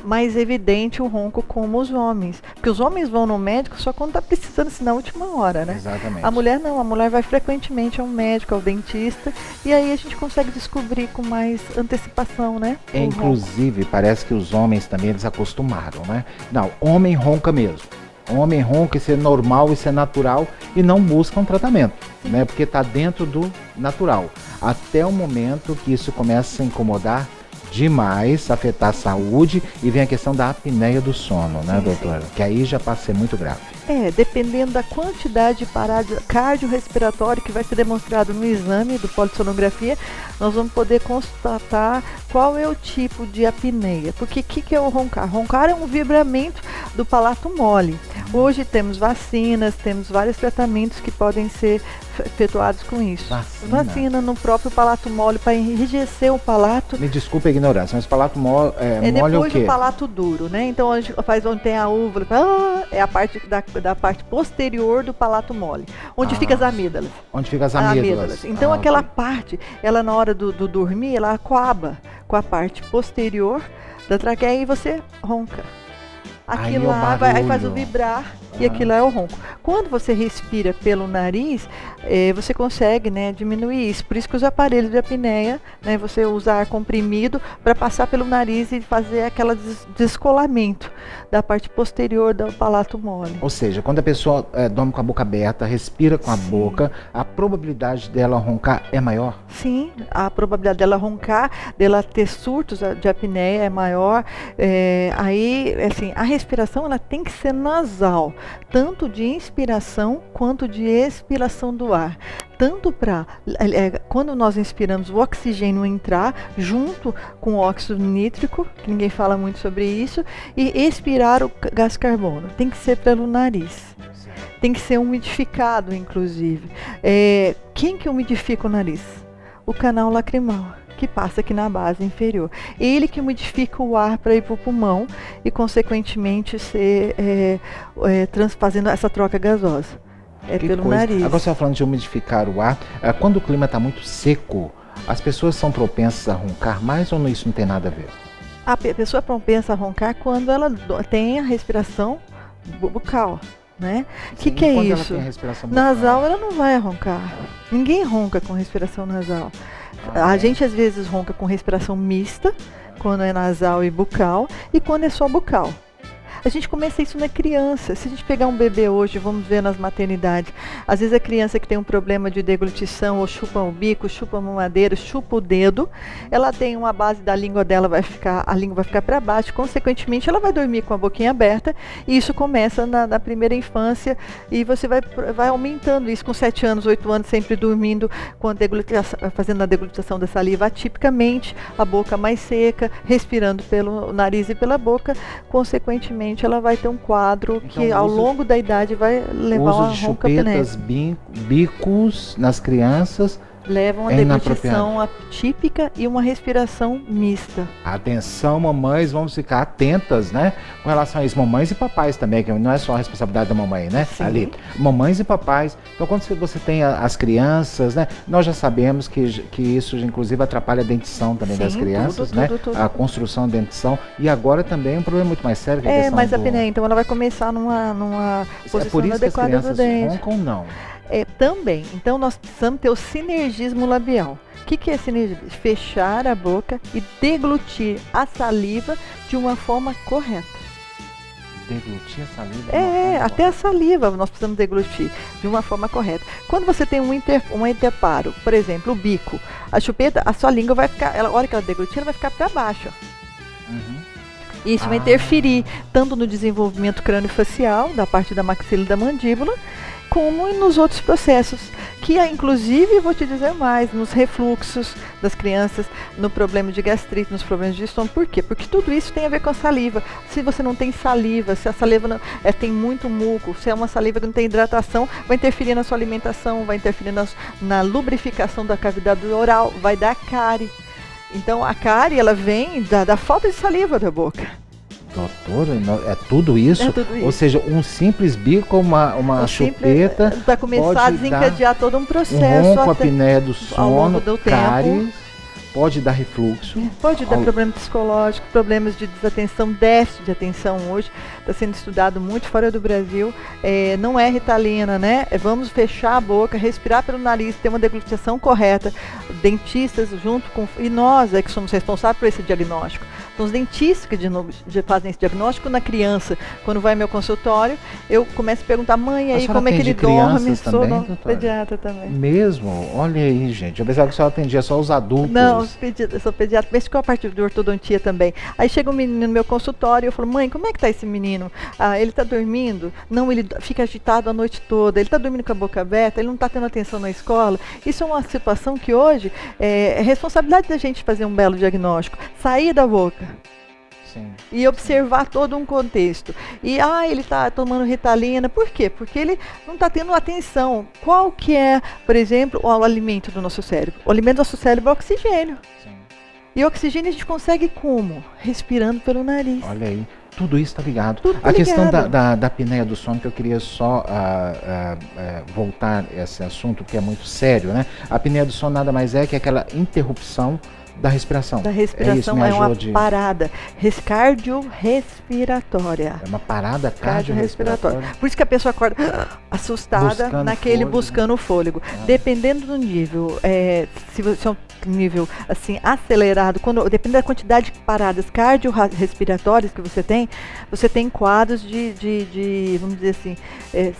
mais evidente o ronco como os homens. Porque os homens vão no médico só quando está precisando, assim, na última hora, né? Exatamente. A mulher não, a mulher vai frequentemente ao médico, ao dentista, e aí a gente consegue descobrir com mais antecipação, né? o ronco. Inclusive, parece que os homens também eles acostumaram, né? Não, homem ronca mesmo. Homem ronca, isso é normal, isso é natural e não busca um tratamento, né? Porque está dentro do natural. Até o momento que isso começa a incomodar demais, afetar a saúde e vem a questão da apneia do sono, né, doutora? Que aí já passa a ser muito grave. Dependendo da quantidade de parada cardiorrespiratória que vai ser demonstrado no exame do polissonografia, nós vamos poder constatar qual é o tipo de apneia. Porque o que é o roncar? Roncar é um vibramento do palato mole. Hoje temos vacinas, temos vários tratamentos que podem ser efetuados com isso. Vacina no próprio palato mole para enrijecer o palato. Me desculpe a ignorância, mas palato mole é o Depois quê? do palato duro, né? Então a gente faz onde tem a úvula, é a parte da parte posterior do palato mole, onde fica as amígdalas. Onde fica as amígdalas. Então aquela ok. parte, ela na hora do dormir, ela coaba com a parte posterior da traqueia e você ronca. Aí Aquilo é o lá vai, aí faz o barulho. vibrar e aquilo é o ronco. Quando você respira pelo nariz, você consegue, né, diminuir isso. Por isso que os aparelhos de apneia, né, você usa ar comprimido para passar pelo nariz e fazer aquele descolamento da parte posterior do palato mole. Ou seja, quando a pessoa dorme com a boca aberta, respira com a boca, a probabilidade dela roncar é maior? Sim, a probabilidade dela roncar, dela ter surtos de apneia é maior. Aí, assim, a respiração ela tem que ser nasal, tanto de inspiração quanto de expiração do ar. Tanto para quando nós inspiramos o oxigênio entrar junto com o óxido nítrico, que ninguém fala muito sobre isso, e expirar o gás carbono. Tem que ser pelo nariz. Tem que ser umidificado, inclusive. Quem que umidifica o nariz? O canal lacrimal, que passa aqui na base inferior. Ele que umidifica o ar para ir para o pulmão e, consequentemente, fazendo essa troca gasosa. Pelo nariz. Agora você está falando de umidificar o ar. Quando o clima está muito seco, as pessoas são propensas a roncar mais ou isso não tem nada a ver? A pessoa é propensa a roncar quando ela tem a respiração bucal. Né? O que é quando isso? Ela tem a respiração bucal? Nasal ela não vai roncar. Ninguém ronca com respiração nasal. A gente às vezes ronca com respiração mista, quando é nasal e bucal, e quando é só bucal. A gente começa isso na criança. Se a gente pegar um bebê hoje, vamos ver nas maternidades, às vezes a criança que tem um problema de deglutição, ou chupa o bico, chupa a mamadeira, chupa o dedo, ela tem uma base da língua dela, a língua vai ficar para baixo, consequentemente ela vai dormir com a boquinha aberta, e isso começa na primeira infância, e você vai aumentando isso com 7 anos, 8 anos, sempre dormindo, fazendo a deglutição da saliva atipicamente, a boca mais seca, respirando pelo nariz e pela boca, consequentemente ela vai ter um quadro que ao longo da idade vai levar uso uma de ronca-apneia. chupetas, bicos nas crianças Levam a deglutição atípica e uma respiração mista. Atenção, mamães, vamos ficar atentas, né? Com relação a isso, mamães e papais também, que não é só a responsabilidade da mamãe, né? Sim. Ali, mamães e papais. Então, quando você tem as crianças, né? Nós já sabemos que isso, inclusive, atrapalha a dentição também das crianças, né? Tudo. A construção da dentição. E agora também um problema muito mais sério que a questão mas a apneia, então, ela vai começar numa posição por isso adequada que as do crianças dente. roncam, não. Também. Então, nós precisamos ter o sinergismo labial. O que é sinergismo? Fechar a boca e deglutir a saliva de uma forma correta. Deglutir a saliva? Até a saliva nós precisamos deglutir de uma forma correta. Quando você tem um interparo, por exemplo, o bico, A chupeta, a sua língua vai ficar, a hora que ela deglutir, ela vai ficar para baixo. E isso vai interferir tanto no desenvolvimento crâniofacial, da parte da maxila e da mandíbula, como nos outros processos, que inclusive, vou te dizer mais, nos refluxos das crianças, no problema de gastrite, nos problemas de estômago. Por quê? Porque tudo isso tem a ver com a saliva. Se você não tem saliva, se a saliva não, tem muito muco, se é uma saliva que não tem hidratação, vai interferir na sua alimentação, vai interferir na lubrificação da cavidade oral, vai dar cárie. Então a cárie, ela vem da falta de saliva da boca. Doutora, é tudo isso? É tudo isso. Ou seja, um simples bico, uma chupeta, vai começar a desencadear todo um processo. Ronco, apneia do ao longo sono, do cáries, tempo. pode dar refluxo. Pode dar problema psicológico, problemas de desatenção, déficit de atenção hoje. Está sendo estudado muito fora do Brasil. Não é Ritalina, né? Vamos fechar a boca, respirar pelo nariz, ter uma deglutição correta. Dentistas junto com... E nós é que somos responsáveis por esse diagnóstico. São os dentistas que fazem esse diagnóstico na criança. Quando vai ao meu consultório, eu começo a perguntar, mãe, aí como é que ele dorme? Também, pediatra também. Mesmo? Olha aí, gente. Eu pensava que a senhora atendia só os adultos. Não, eu sou pediatra, mas com a parte de ortodontia também. Aí chega um menino no meu consultório e eu falo, mãe, como é que tá esse menino? Ele tá dormindo? Não, ele fica agitado a noite toda. Ele tá dormindo com a boca aberta, ele não tá tendo atenção na escola. Isso é uma situação que hoje é responsabilidade da gente fazer um belo diagnóstico. Sair da boca. Sim. E observar todo um contexto. E ele está tomando Ritalina, por quê? Porque ele não está tendo atenção. Qual que é, por exemplo, o alimento do nosso cérebro? O alimento do nosso cérebro é o oxigênio. Sim. E o oxigênio a gente consegue como? Respirando pelo nariz. Olha aí, tudo isso está ligado. Tudo tá a questão ligado. da apneia do sono, que eu queria só voltar a esse assunto, que é muito sério, né? A apneia do sono nada mais é que aquela interrupção da respiração. Da respiração é uma parada cardiorrespiratória. É uma parada cardiorrespiratória. Por isso que a pessoa acorda assustada, buscando o fôlego. Dependendo do nível, se você é um nível assim acelerado, dependendo da quantidade de paradas cardiorrespiratórias que você tem quadros de vamos dizer assim,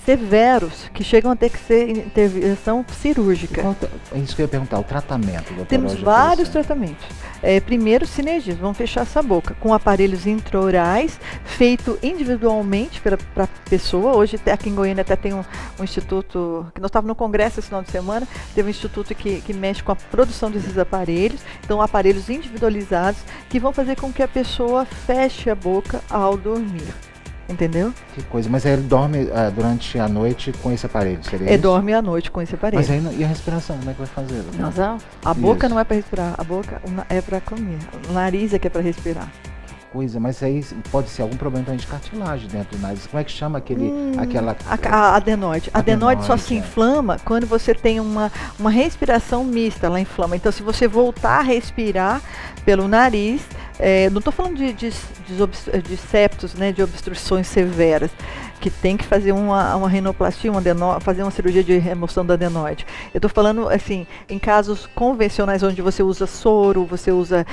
severos, que chegam a ter que ser intervenção cirúrgica. É isso que eu ia perguntar, o tratamento, doutora. Temos vários tratamentos. Primeiro, sinergismo, vamos fechar essa boca com aparelhos intraorais, feito individualmente para a pessoa. Hoje, aqui em Goiânia, até tem um instituto, que nós estávamos no congresso esse final de semana, teve um instituto que mexe com a produção desses aparelhos. Então, aparelhos individualizados que vão fazer com que a pessoa feche a boca ao dormir. Entendeu? Que coisa, mas aí ele dorme durante a noite com esse aparelho, seria isso? Dorme à noite com esse aparelho. Mas aí, e a respiração, como é que vai fazer? A boca não é para respirar, a boca é para comer. O nariz é que é para respirar. Coisa, mas aí pode ser algum problema de cartilagem dentro do nariz. Como é que chama aquela... A adenoide. A adenoide só se inflama quando você tem uma respiração mista, ela inflama. Então, se você voltar a respirar pelo nariz, não estou falando de septos, né, de obstruções severas, que tem que fazer uma rinoplastia, fazer uma cirurgia de remoção da adenoide. Eu estou falando, assim, em casos convencionais onde você usa soro, você usa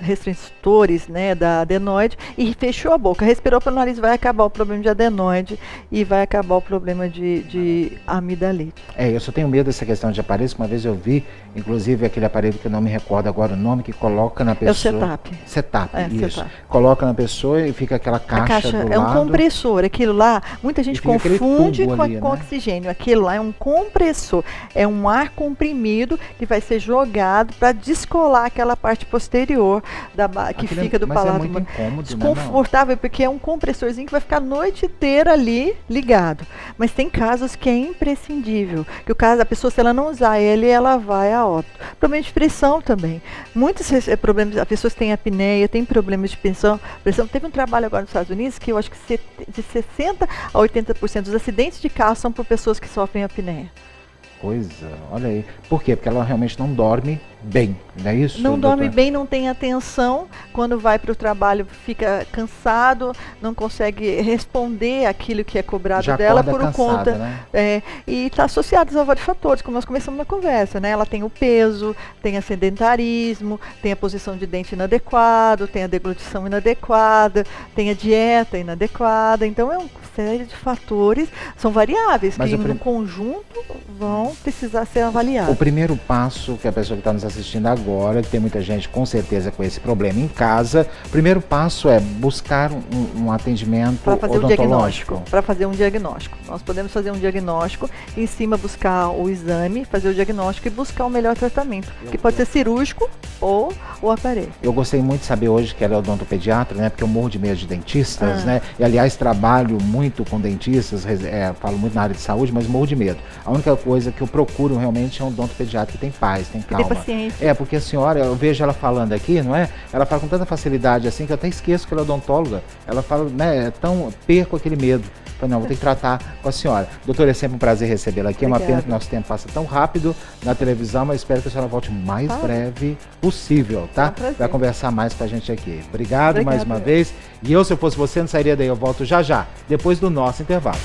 restritores, né, da adenoide, e fechou a boca, respirou pelo nariz, vai acabar o problema de adenoide e vai acabar o problema de amidalite. Eu só tenho medo dessa questão de aparelhos, que uma vez eu vi, inclusive, aquele aparelho que eu não me recordo agora o nome, que coloca na pessoa... É o CETAP. CETAP, isso. Coloca na pessoa e fica aquela caixa do lado. É um compressor, aquilo lá, muita gente confunde com oxigênio. Aquilo lá é um compressor, é um ar comprimido que vai ser jogado para descolar aquela parte posterior que fica do palato. É muito incômodo, desconfortável, né, porque é um compressorzinho que vai ficar a noite inteira ali ligado. Mas tem casos que é imprescindível, que a pessoa, se ela não usar ele, ela vai a óbito. Problema de pressão também. Muitos problemas, as pessoas têm apneia, têm problemas de pressão. Teve um trabalho agora nos Estados Unidos que eu acho que de 60% a 80% dos acidentes de carro são por pessoas que sofrem apneia. Coisa, olha aí. Por quê? Porque ela realmente não dorme bem, não é isso? Não dorme bem, não tem atenção, quando vai para o trabalho fica cansado, não consegue responder aquilo que é cobrado já dela por cansada, conta, né? E está associado a vários fatores, como nós começamos na conversa, né? Ela tem o peso, tem o sedentarismo, tem a posição de dente inadequada, tem a deglutição inadequada, tem a dieta inadequada, então é uma série de fatores, são variáveis que no conjunto vão vão precisar ser avaliados. O primeiro passo que a pessoa que está nos assistindo agora, que tem muita gente com certeza com esse problema em casa, o primeiro passo é buscar um atendimento para fazer odontológico. Para fazer um diagnóstico. Nós podemos fazer um diagnóstico, em cima buscar o exame, fazer o diagnóstico e buscar o melhor tratamento, que pode ser cirúrgico ou o aparelho. Eu gostei muito de saber hoje que ela é odontopediatra, né? Porque eu morro de medo de dentistas, né? E aliás trabalho muito com dentistas, falo muito na área de saúde, mas morro de medo. A única coisa que eu procuro realmente é um odontopediatra que tem paz, tem calma. Tem paciência. Porque a senhora, eu vejo ela falando aqui, não é? Ela fala com tanta facilidade assim que eu até esqueço que ela é odontóloga. Ela fala, né? Perco aquele medo. Falei, não, vou ter que tratar com a senhora. Doutora, é sempre um prazer recebê-la aqui. Obrigada. É uma pena que nosso tempo passa tão rápido na televisão, mas espero que a senhora volte o mais breve possível, tá? Para conversar mais com a gente aqui. Obrigado mais uma vez. E eu, se eu fosse você, não sairia daí. Eu volto já, depois do nosso intervalo.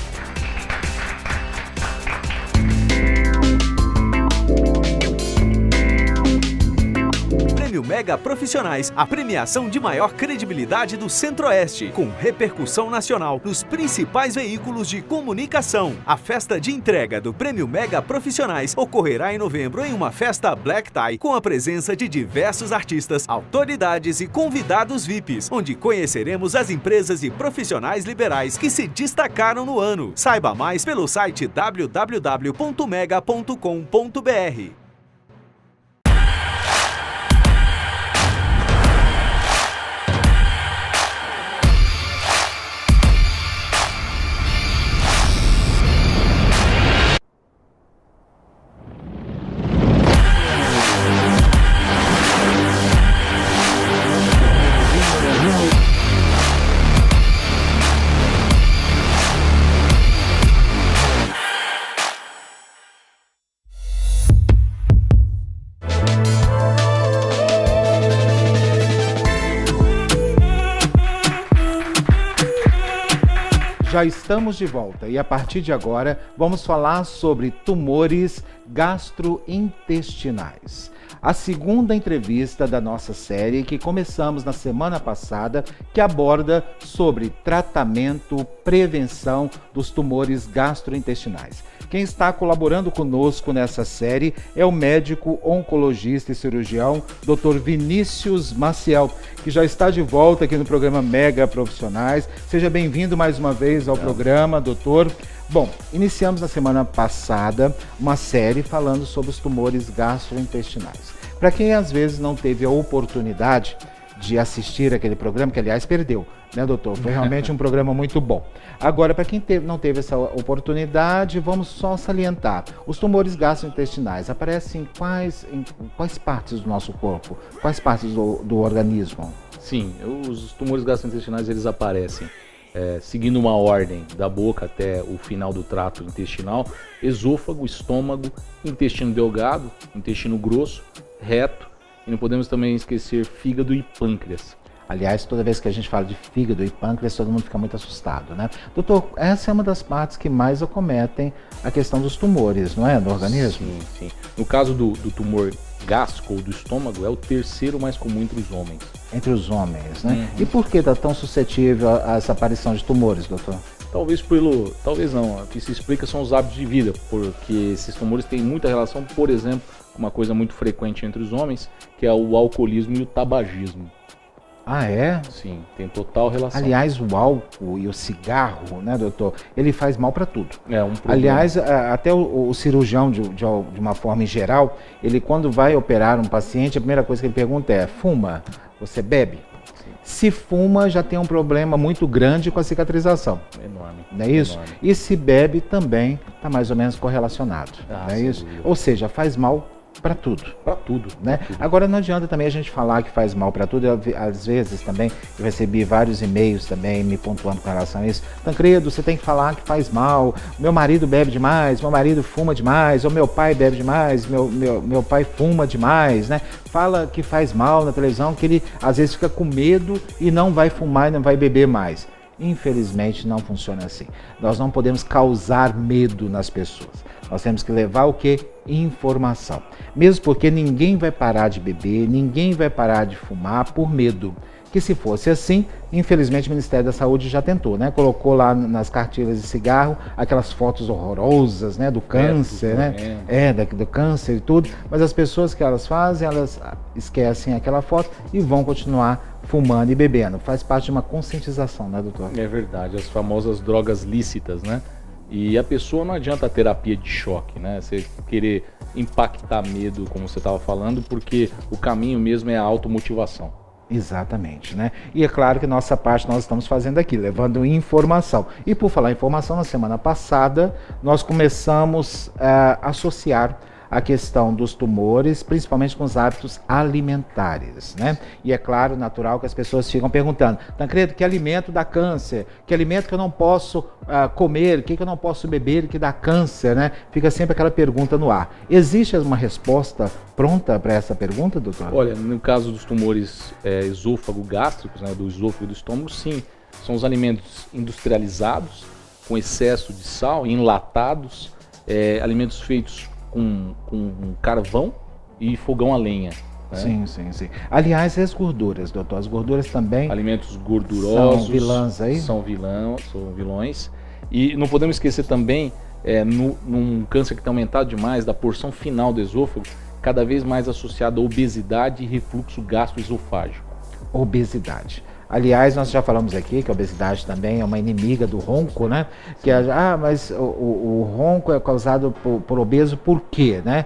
Prêmio Mega Profissionais, a premiação de maior credibilidade do Centro-Oeste, com repercussão nacional nos principais veículos de comunicação. A festa de entrega do Prêmio Mega Profissionais ocorrerá em novembro em uma festa Black Tie, com a presença de diversos artistas, autoridades e convidados VIPs, onde conheceremos as empresas e profissionais liberais que se destacaram no ano. Saiba mais pelo site www.mega.com.br. Já estamos de volta e a partir de agora vamos falar sobre tumores gastrointestinais. A segunda entrevista da nossa série que começamos na semana passada, que aborda sobre tratamento, prevenção dos tumores gastrointestinais. Quem está colaborando conosco nessa série é o médico oncologista e cirurgião Dr. Vinícius Maciel, que já está de volta aqui no programa Mega Profissionais. Seja bem-vindo mais uma vez ao programa, doutor. Bom, iniciamos na semana passada uma série falando sobre os tumores gastrointestinais. Para quem às vezes não teve a oportunidade de assistir aquele programa, que aliás perdeu, né, doutor? Foi realmente um programa muito bom. Agora, para quem não teve essa oportunidade, vamos só salientar. Os tumores gastrointestinais aparecem em quais partes do nosso corpo? Quais partes do organismo? Sim, os tumores gastrointestinais eles aparecem seguindo uma ordem da boca até o final do trato intestinal: esôfago, estômago, intestino delgado, intestino grosso, reto, e não podemos também esquecer fígado e pâncreas. Aliás, toda vez que a gente fala de fígado e pâncreas, todo mundo fica muito assustado, né? Doutor, essa é uma das partes que mais acometem a questão dos tumores, não é? Do organismo? Sim, sim. No caso do tumor gástrico ou do estômago, é o terceiro mais comum entre os homens. Entre os homens, né? E por que está tão suscetível a essa aparição de tumores, doutor? Talvez não. O que se explica são os hábitos de vida, porque esses tumores têm muita relação, por exemplo, com uma coisa muito frequente entre os homens, que é o alcoolismo e o tabagismo. Ah, é? Sim, tem total relação. Aliás, o álcool e o cigarro, né, doutor, ele faz mal para tudo. É um problema. Aliás, até o cirurgião, de uma forma em geral, ele quando vai operar um paciente, a primeira coisa que ele pergunta é: fuma? Você bebe? Sim. Se fuma, já tem um problema muito grande com a cicatrização. Enorme. Não é isso? Enorme. E se bebe também está mais ou menos correlacionado. Não é isso? Dúvida. Ou seja, faz mal para tudo. Para tudo, né? Pra tudo. Agora não adianta também a gente falar que faz mal para tudo. Às vezes também eu recebi vários e-mails também me pontuando com relação a isso. Tancredo, você tem que falar que faz mal. Meu marido bebe demais, meu marido fuma demais, ou meu pai bebe demais, meu pai fuma demais, né? Fala que faz mal na televisão, que ele às vezes fica com medo e não vai fumar e não vai beber mais. Infelizmente não funciona assim. Nós não podemos causar medo nas pessoas. Nós temos que levar o quê? Informação. Mesmo porque ninguém vai parar de beber, ninguém vai parar de fumar por medo. que se fosse assim, infelizmente o Ministério da Saúde já tentou, né? Colocou lá nas cartilhas de cigarro aquelas fotos horrorosas, né? Do câncer, né? Do câncer e tudo, mas as pessoas que elas fazem, elas esquecem aquela foto e vão continuar fumando e bebendo. Faz parte de uma conscientização, né, doutor? É verdade, as famosas drogas lícitas, né? E a pessoa não adianta a terapia de choque, né? Você querer impactar medo, como você estava falando, porque o caminho mesmo é a automotivação. Exatamente, né? E é claro que nossa parte nós estamos fazendo aqui, levando informação. E por falar em informação, na semana passada nós começamos a associar a questão dos tumores, principalmente com os hábitos alimentares, né? E é claro, natural que as pessoas ficam perguntando: Tancredo, que alimento dá câncer? Que alimento que eu não posso comer? O que eu não posso beber que dá câncer, né? Fica sempre aquela pergunta no ar. Existe uma resposta pronta para essa pergunta, doutor? Olha, no caso dos tumores esôfago-gástricos, né, do esôfago e do estômago, sim. São os alimentos industrializados, com excesso de sal, enlatados, alimentos feitos com carvão e fogão a lenha. Né? Sim. Aliás, as gorduras, doutor, as gorduras também... Alimentos gordurosos... São vilãs aí? São vilões. E não podemos esquecer também, num câncer que tem aumentado demais, da porção final do esôfago, cada vez mais associada à obesidade e refluxo gastroesofágico. Obesidade. Aliás, nós já falamos aqui que a obesidade também é uma inimiga do ronco, né? Que mas o ronco é causado por obeso por quê, né?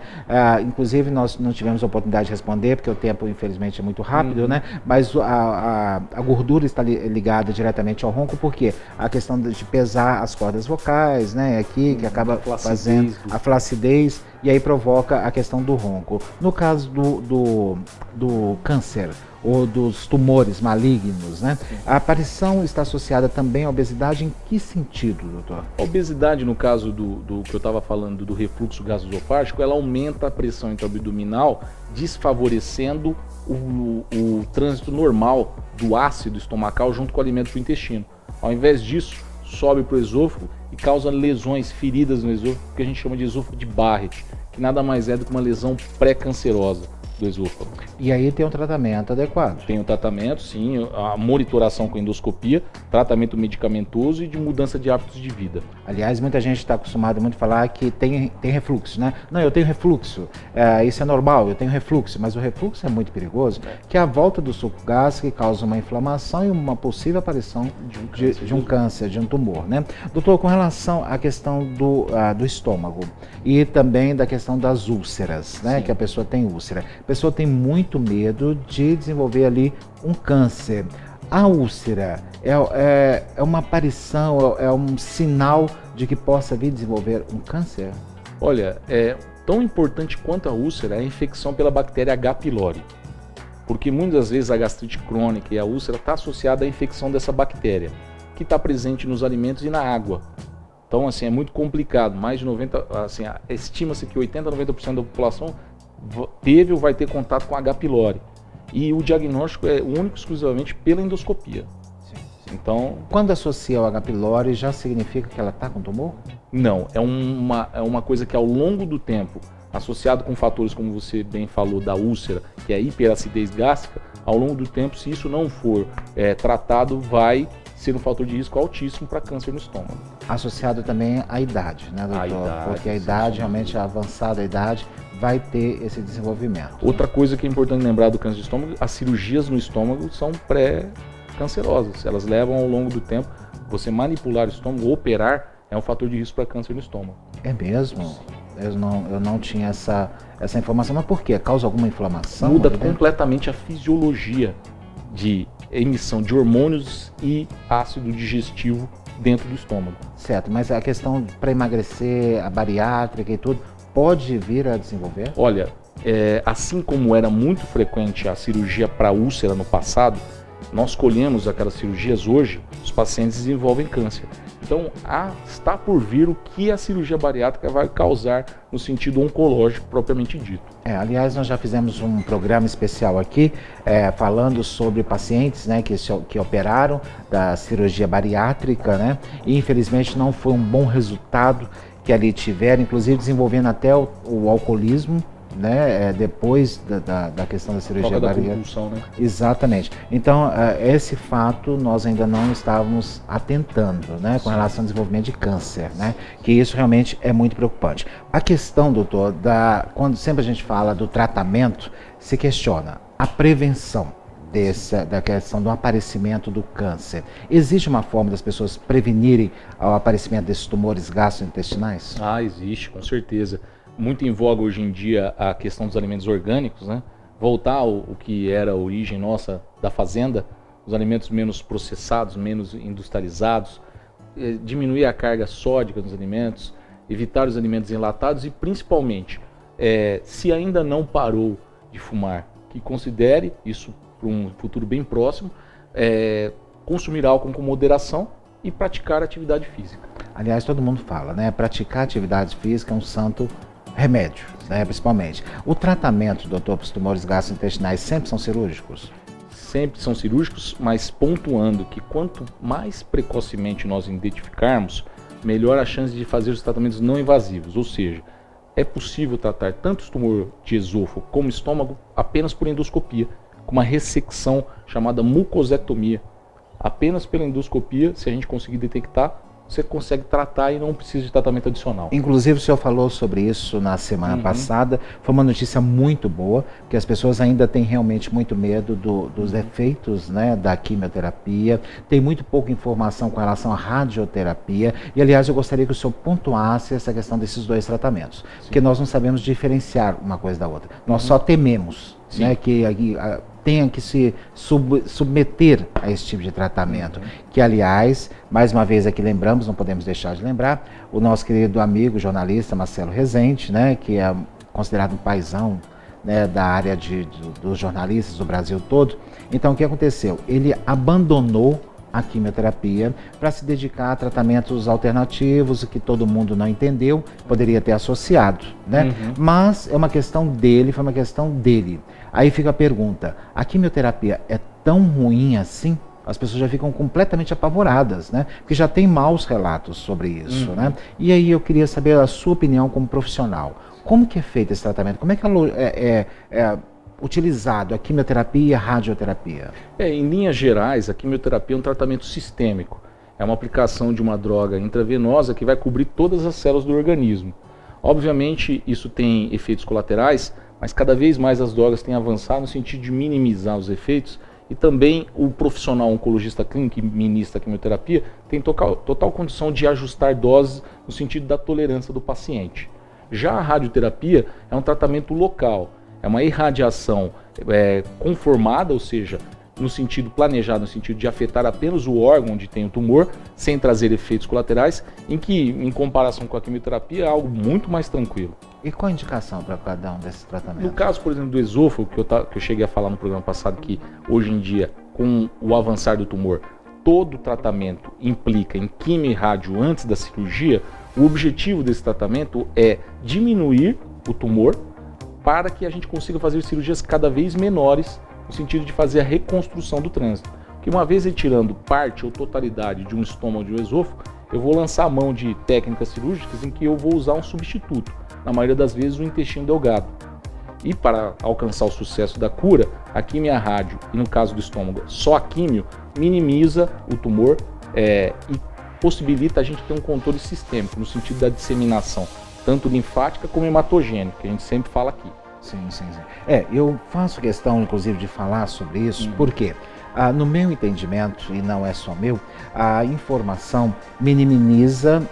Inclusive, nós não tivemos a oportunidade de responder, porque o tempo, infelizmente, é muito rápido, né? Mas a gordura está ligada diretamente ao ronco, porque a questão de pesar as cordas vocais, né? Aqui, que acaba fazendo a flacidez, e aí provoca a questão do ronco. No caso do câncer, ou dos tumores malignos, né? A aparição está associada também à obesidade em que sentido, doutor? A obesidade, no caso do que eu estava falando, do refluxo gastroesofágico, ela aumenta a pressão intraabdominal, desfavorecendo o trânsito normal do ácido estomacal junto com o alimento para o intestino. Ao invés disso, sobe para o esôfago e causa lesões, feridas no esôfago, que a gente chama de esôfago de Barrett, que nada mais é do que uma lesão pré-cancerosa do esôfago. E aí tem um tratamento adequado? Tem um tratamento, sim, a monitoração com endoscopia, tratamento medicamentoso e de mudança de hábitos de vida. Aliás, muita gente está acostumada muito a falar que tem refluxo, né? Não, eu tenho refluxo, isso é normal, eu tenho refluxo, mas o refluxo é muito perigoso, que é a volta do suco gástrico, que causa uma inflamação e uma possível aparição de um câncer, de um tumor, né? Doutor, com relação à questão do estômago e também da questão das úlceras, né? Sim. Que a pessoa tem úlcera. A pessoa tem muito medo de desenvolver ali um câncer. A úlcera é uma aparição, é um sinal de que possa vir desenvolver um câncer? Olha, tão importante quanto a úlcera é a infecção pela bactéria H. pylori. Porque muitas vezes a gastrite crônica e a úlcera está associada à infecção dessa bactéria, que está presente nos alimentos e na água. Então, assim, é muito complicado. Mais de 90%, assim, estima-se que 80% a 90% da população teve ou vai ter contato com H. pylori. E o diagnóstico é único exclusivamente pela endoscopia. Sim. Então, quando associa ao H. pylori, já significa que ela está com tumor? Não, é uma coisa que ao longo do tempo, associado com fatores como você bem falou da úlcera, que é a hiperacidez gástrica, ao longo do tempo, se isso não for tratado, vai ser um fator de risco altíssimo para câncer no estômago. Associado também à idade, né, doutor? Porque a idade, realmente a avançada idade, vai ter esse desenvolvimento. Outra coisa que é importante lembrar do câncer do estômago, as cirurgias no estômago são pré-cancerosas. Elas levam ao longo do tempo, você manipular o estômago, operar, é um fator de risco para câncer no estômago. É mesmo? Eu não tinha essa informação, mas por quê? Causa alguma inflamação? Muda completamente a fisiologia de emissão de hormônios e ácido digestivo dentro do estômago. Certo, mas a questão para emagrecer, a bariátrica e tudo, pode vir a desenvolver? Olha, assim como era muito frequente a cirurgia para úlcera no passado, nós colhemos aquelas cirurgias hoje, os pacientes desenvolvem câncer. Então, está por vir o que a cirurgia bariátrica vai causar no sentido oncológico propriamente dito. Aliás, nós já fizemos um programa especial aqui, falando sobre pacientes, né, que operaram da cirurgia bariátrica, né, e infelizmente não foi um bom resultado que ali tiveram, inclusive desenvolvendo até o alcoolismo, né, depois da questão da cirurgia bariátrica. Compulsão, né? Exatamente. Então, esse fato nós ainda não estávamos atentando, né, com relação ao desenvolvimento de câncer, né, que isso realmente é muito preocupante. A questão, doutor, quando sempre a gente fala do tratamento, se questiona a prevenção da questão do aparecimento do câncer. Existe uma forma das pessoas prevenirem o aparecimento desses tumores gastrointestinais? Existe, com certeza. Muito em voga hoje em dia a questão dos alimentos orgânicos, né? Voltar ao que era a origem nossa da fazenda, os alimentos menos processados, menos industrializados, diminuir a carga sódica nos alimentos, evitar os alimentos enlatados e principalmente, se ainda não parou de fumar, que considere isso para um futuro bem próximo, consumir álcool com moderação e praticar atividade física. Aliás, todo mundo fala, né? Praticar atividade física é um santo remédio, né? Principalmente. O tratamento, doutor, para os tumores gastrointestinais sempre são cirúrgicos? Sempre são cirúrgicos, mas pontuando que quanto mais precocemente nós identificarmos, melhor a chance de fazer os tratamentos não invasivos, ou seja, é possível tratar tanto os tumores de esôfago como estômago apenas por endoscopia, com uma ressecção chamada mucosectomia. Apenas pela endoscopia, se a gente conseguir detectar, você consegue tratar e não precisa de tratamento adicional. Inclusive o senhor falou sobre isso na semana passada, foi uma notícia muito boa, porque as pessoas ainda têm realmente muito medo dos efeitos, né, da quimioterapia, tem muito pouca informação com relação à radioterapia, e aliás eu gostaria que o senhor pontuasse essa questão desses dois tratamentos, porque nós não sabemos diferenciar uma coisa da outra, nós só tememos, né, que tenha que se submeter a esse tipo de tratamento, que aliás, mais uma vez aqui lembramos, não podemos deixar de lembrar, o nosso querido amigo jornalista Marcelo Rezende, né, que é considerado um paizão, né, da área dos jornalistas do Brasil todo. Então o que aconteceu? Ele abandonou a quimioterapia para se dedicar a tratamentos alternativos que todo mundo não entendeu, poderia ter associado, né? Mas é uma questão dele, foi uma questão dele. Aí fica a pergunta, a quimioterapia é tão ruim assim? As pessoas já ficam completamente apavoradas, né? Porque já tem maus relatos sobre isso, né? E aí eu queria saber a sua opinião como profissional. Como que é feito esse tratamento? Como é que é utilizado a quimioterapia e a radioterapia? Em linhas gerais, a quimioterapia é um tratamento sistêmico. É uma aplicação de uma droga intravenosa que vai cobrir todas as células do organismo. Obviamente, isso tem efeitos colaterais, mas cada vez mais as drogas têm avançado no sentido de minimizar os efeitos e também o profissional oncologista clínico que ministra a quimioterapia tem total condição de ajustar doses no sentido da tolerância do paciente. Já a radioterapia é um tratamento local. É uma irradiação conformada, ou seja, no sentido planejado, no sentido de afetar apenas o órgão onde tem o tumor, sem trazer efeitos colaterais, em que, em comparação com a quimioterapia, é algo muito mais tranquilo. E qual a indicação para cada um desses tratamentos? No caso, por exemplo, do esôfago, que eu cheguei a falar no programa passado, que hoje em dia, com o avançar do tumor, todo tratamento implica em quimio e rádio antes da cirurgia, o objetivo desse tratamento é diminuir o tumor, para que a gente consiga fazer cirurgias cada vez menores, no sentido de fazer a reconstrução do trânsito. Porque uma vez retirando parte ou totalidade de um estômago ou de um esôfago, eu vou lançar a mão de técnicas cirúrgicas em que eu vou usar um substituto, na maioria das vezes o intestino delgado. E para alcançar o sucesso da cura, a quimio e a rádio, e no caso do estômago, só a quimio, minimiza o tumor e possibilita a gente ter um controle sistêmico, no sentido da disseminação, tanto linfática como hematogênica, que a gente sempre fala aqui. Sim. Eu faço questão, inclusive, de falar sobre isso, porque, no meu entendimento, e não é só meu, a informação minimiza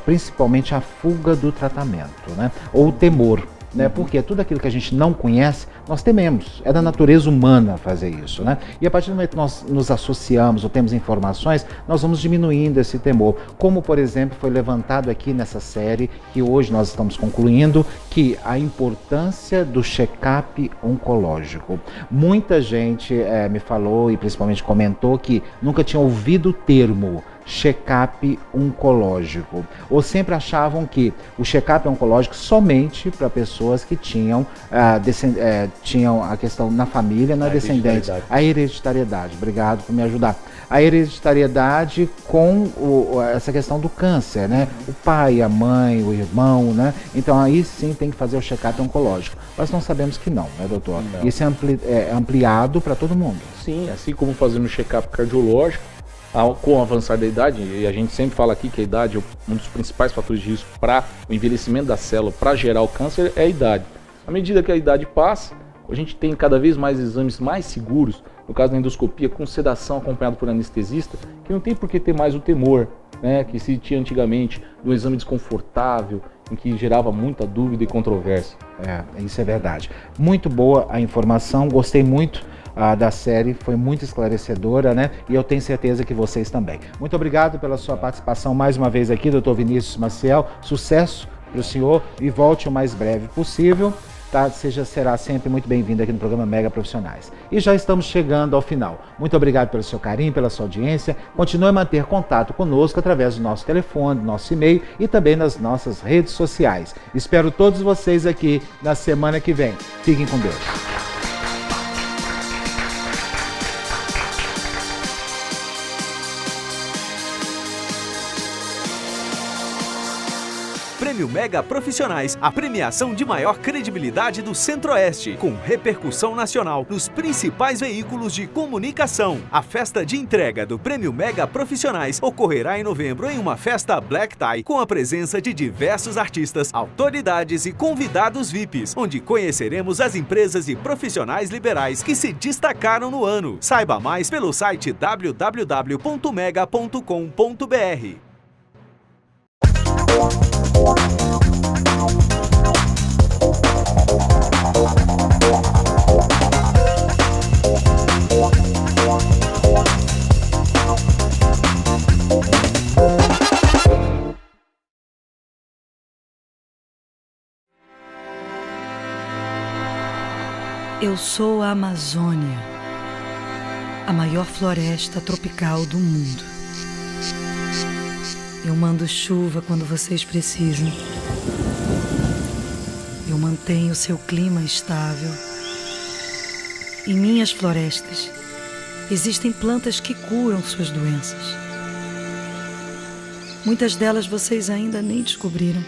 principalmente a fuga do tratamento, né? Ou o temor. Né? Porque tudo aquilo que a gente não conhece, nós tememos. É da natureza humana fazer isso, né? E a partir do momento que nós nos associamos ou temos informações, nós vamos diminuindo esse temor. Como, por exemplo, foi levantado aqui nessa série, que hoje nós estamos concluindo, que a importância do check-up oncológico. Muita gente me falou e principalmente comentou que nunca tinha ouvido o termo check-up oncológico. Ou sempre achavam que o check-up oncológico somente para pessoas que tinham a questão na família, na descendência. A hereditariedade. Obrigado por me ajudar. A hereditariedade com essa questão do câncer, né? O pai, a mãe, o irmão, né? Então aí sim tem que fazer o check-up oncológico. Mas nós sabemos que não, né, doutor? Não. Isso é ampliado para todo mundo. Sim, assim como fazendo o check-up cardiológico, com o avançar da idade, e a gente sempre fala aqui que a idade é um dos principais fatores de risco para o envelhecimento da célula, para gerar o câncer, é a idade. À medida que a idade passa, a gente tem cada vez mais exames mais seguros, no caso da endoscopia, com sedação acompanhado por anestesista, que não tem por que ter mais o temor, né, que se tinha antigamente, de um exame desconfortável, em que gerava muita dúvida e controvérsia. Isso é verdade. Muito boa a informação, gostei muito da série, foi muito esclarecedora, né? E eu tenho certeza que vocês também. Muito obrigado pela sua participação mais uma vez aqui, Dr. Vinícius Maciel. Sucesso para o senhor e volte o mais breve possível. Tá? Será sempre muito bem-vindo aqui no programa Mega Profissionais. E já estamos chegando ao final. Muito obrigado pelo seu carinho, pela sua audiência. Continue a manter contato conosco através do nosso telefone, do nosso e-mail e também nas nossas redes sociais. Espero todos vocês aqui na semana que vem. Fiquem com Deus. Prêmio Mega Profissionais, a premiação de maior credibilidade do Centro-Oeste, com repercussão nacional nos principais veículos de comunicação. A festa de entrega do Prêmio Mega Profissionais ocorrerá em novembro em uma festa Black Tie, com a presença de diversos artistas, autoridades e convidados VIPs, onde conheceremos as empresas e profissionais liberais que se destacaram no ano. Saiba mais pelo site www.mega.com.br. Eu sou a Amazônia, a maior floresta tropical do mundo. Eu mando chuva quando vocês precisam. Eu mantenho seu clima estável. Em minhas florestas existem plantas que curam suas doenças. Muitas delas vocês ainda nem descobriram.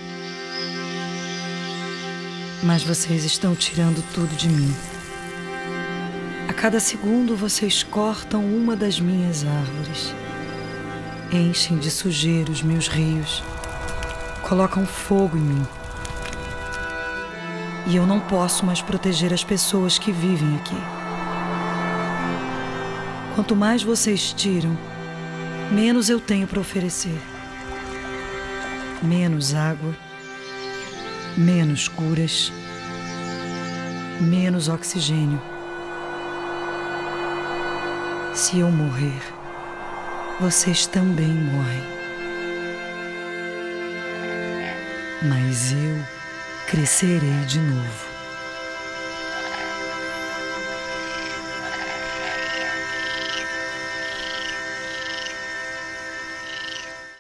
Mas vocês estão tirando tudo de mim. A cada segundo vocês cortam uma das minhas árvores. Enchem de sujeira os meus rios. Colocam fogo em mim. E eu não posso mais proteger as pessoas que vivem aqui. Quanto mais vocês tiram, menos eu tenho para oferecer. Menos água, menos curas, menos oxigênio. Se eu morrer, vocês também morrem. Mas eu crescerei de novo.